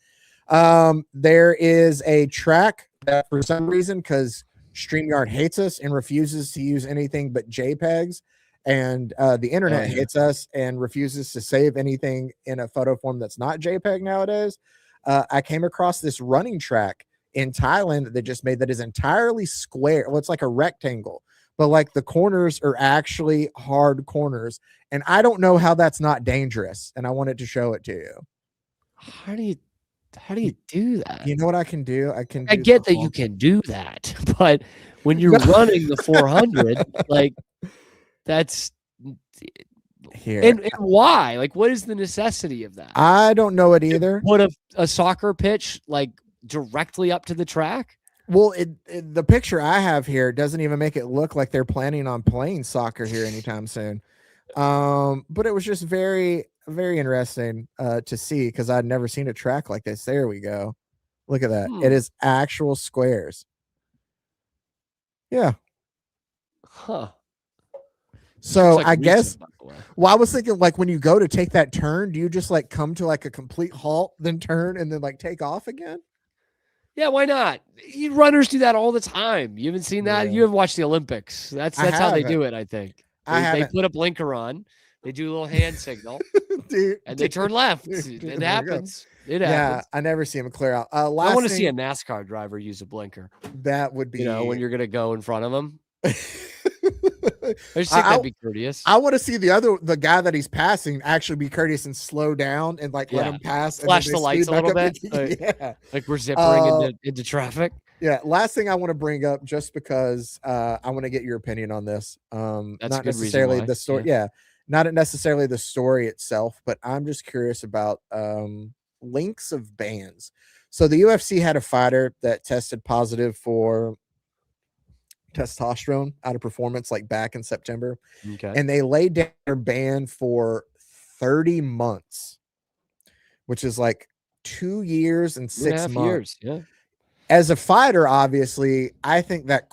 There is a track that for some reason, because StreamYard hates us and refuses to use anything but JPEGs, and the internet hates us and refuses to save anything in a photo form that's not JPEG nowadays. I came across this running track in Thailand that they just made that is entirely square. Well, it's like a rectangle, but like the corners are actually hard corners. And I don't know how that's not dangerous. And I wanted to show it to you. How do you do that? You know what I can do? I get that you can do that, but when you're running the 400, like that's here. And why? Like, what is the necessity of that? I don't know it either. Put a soccer pitch like directly up to the track? Well, the picture I have here doesn't even make it look like they're planning on playing soccer here anytime soon. But it was just very, very interesting to see, because I'd never seen a track like this. There we go. Look at that. It is actual squares. Yeah. Huh. So like I guess, recent, well, I was thinking, like, when you go to take that turn, do you just like come to like a complete halt, then turn, and then like take off again? Yeah, why not? Runners do that all the time. You haven't seen that? Yeah. You haven't watched the Olympics. That's how they do it, I think. They put a blinker on, they do a little hand signal, and they turn left. It happens. It happens. I never see them clear out. I want to see a NASCAR driver use a blinker. That would be, when you're gonna go in front of them. I just think that'd be courteous. I want to see the guy that he's passing actually be courteous and slow down and like let him pass. Flash the lights a little bit. Like we're zippering into traffic. Yeah. Last thing I want to bring up, just because I want to get your opinion on this. That's not necessarily the story. Yeah. Not necessarily the story itself, but I'm just curious about links of bans. So the UFC had a fighter that tested positive for testosterone out of performance, like back in September. Okay. And they laid down their ban for 30 months, which is like 2 years and 6 months. Yeah. As a fighter, obviously, I think that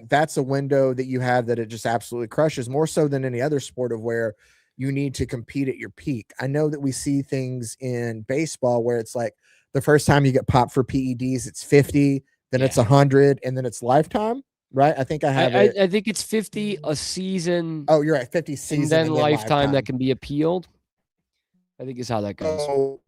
that's a window that you have that it just absolutely crushes, more so than any other sport, of where you need to compete at your peak. I know that we see things in baseball where it's like the first time you get popped for PEDs, it's 50, then it's 100, and then it's lifetime. Right, I think I have it. I think it's 50 a season. Oh, you're right, 50 season, and then lifetime that can be appealed. I think is how that goes. Oh,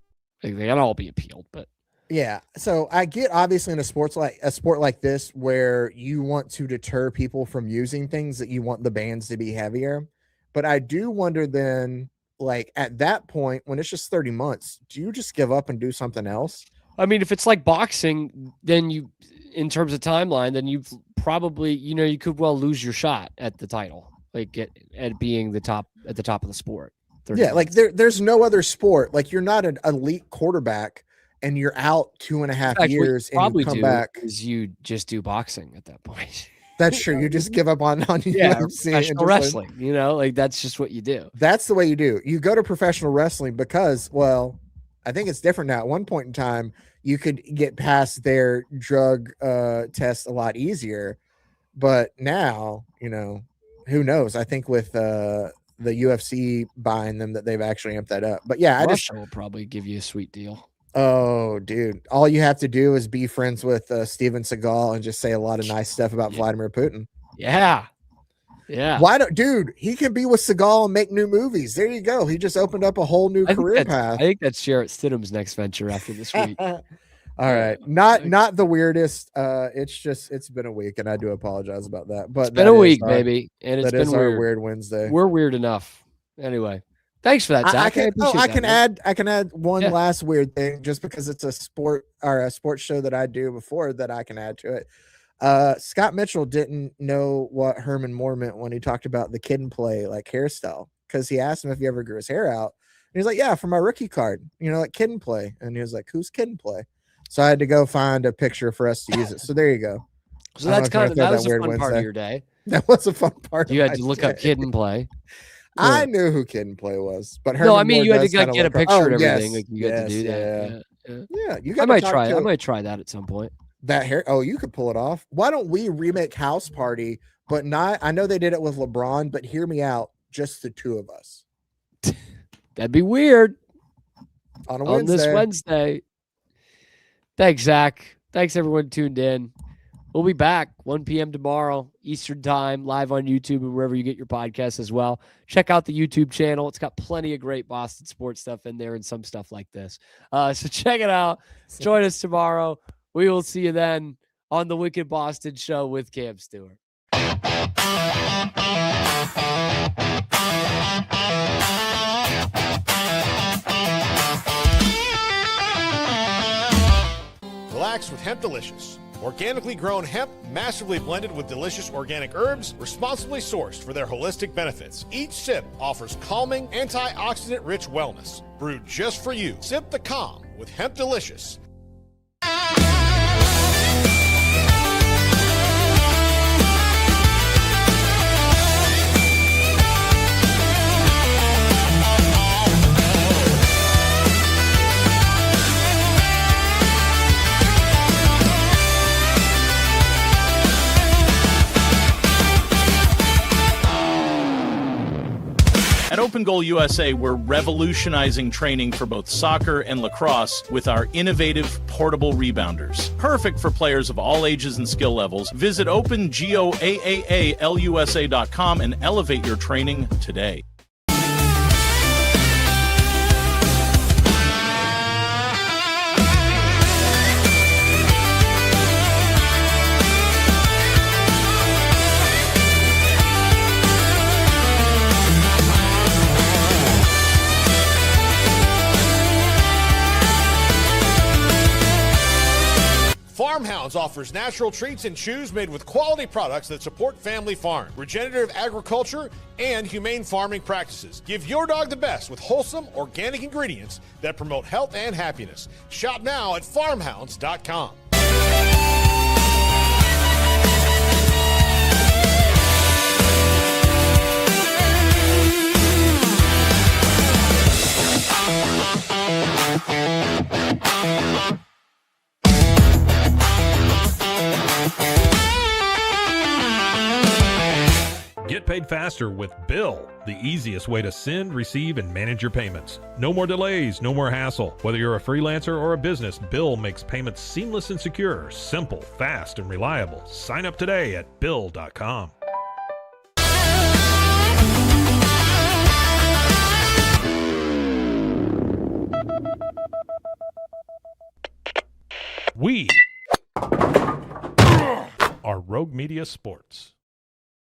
they can all be appealed, but yeah. So I get, obviously, in a sport like this, where you want to deter people from using things, that you want the bans to be heavier. But I do wonder then, like at that point, when it's just 30 months, do you just give up and do something else? I mean, if it's like boxing, then in terms of timeline, then you've probably, you could well lose your shot at the title, like at being at the top of the sport. Yeah, like there's no other sport. Like you're not an elite quarterback and you're out 2.5 years and you come back. Is you just do boxing at that point. That's true. You just give up on UFC professional wrestling. Like that's just what you do. That's the way you do. You go to professional wrestling because, well, I think it's different now. At one point in time, you could get past their drug test a lot easier, but now, who knows? I think with the UFC buying them that they've actually amped that up. But yeah, Russia will probably give you a sweet deal. Oh, dude. All you have to do is be friends with Steven Seagal and just say a lot of nice stuff about Vladimir Putin. Yeah. Yeah. Why don't, dude, he can be with Seagal and make new movies. There you go. He just opened up a whole new career path. I think that's Jarrett Stidham's next venture after this week. All right. Not the weirdest. It's been a week and I do apologize about that. But it's been a week, baby. And it's been our weird Wednesday. We're weird enough. Anyway. Thanks for that, Zach. I can add one last weird thing just because it's a sport or a sports show that I do before that I can add to it. Scott Mitchell didn't know what Herman Moore meant when he talked about the kid and play like hairstyle, because he asked him if he ever grew his hair out. And he's like, yeah, for my rookie card, like kid and play. And he was like, who's kid and play? So I had to go find a picture for us to use it. So there you go. So that's that was a fun part of your day. That was a fun part. You had to look up kid and play. I knew who Kid and Play was, but Herman I mean, Moore you had to get a picture and yes, everything. Like you got to do that. Yeah. You got. I might try that at some point. That hair. Oh, you could pull it off. Why don't we remake House Party? But not. I know they did it with LeBron, but hear me out. Just the two of us. That'd be weird. On this Wednesday. Thanks, Zach. Thanks everyone tuned in. We'll be back 1 p.m. tomorrow, Eastern time, live on YouTube and wherever you get your podcasts as well. Check out the YouTube channel. It's got plenty of great Boston sports stuff in there and some stuff like this. So check it out. Join us tomorrow. We will see you then on the Wicked Boston Show with Cam Stewart. Relax with Hemp Delicious. Organically grown hemp, massively blended with delicious organic herbs, responsibly sourced for their holistic benefits. Each sip offers calming, antioxidant-rich wellness. Brewed just for you. Sip the calm with Hemp Delicious. At Open Goal USA, we're revolutionizing training for both soccer and lacrosse with our innovative portable rebounders. Perfect for players of all ages and skill levels. Visit OpenGOAAALUSA.com and elevate your training today. Farmhounds offers natural treats and chews made with quality products that support family farm, regenerative agriculture, and humane farming practices. Give your dog the best with wholesome, organic ingredients that promote health and happiness. Shop now at farmhounds.com. Get paid faster with Bill, the easiest way to send, receive, and manage your payments. No more delays, no more hassle. Whether you're a freelancer or a business, Bill makes payments seamless and secure, simple, fast, and reliable. Sign up today at Bill.com. We are Rogue Media Sports.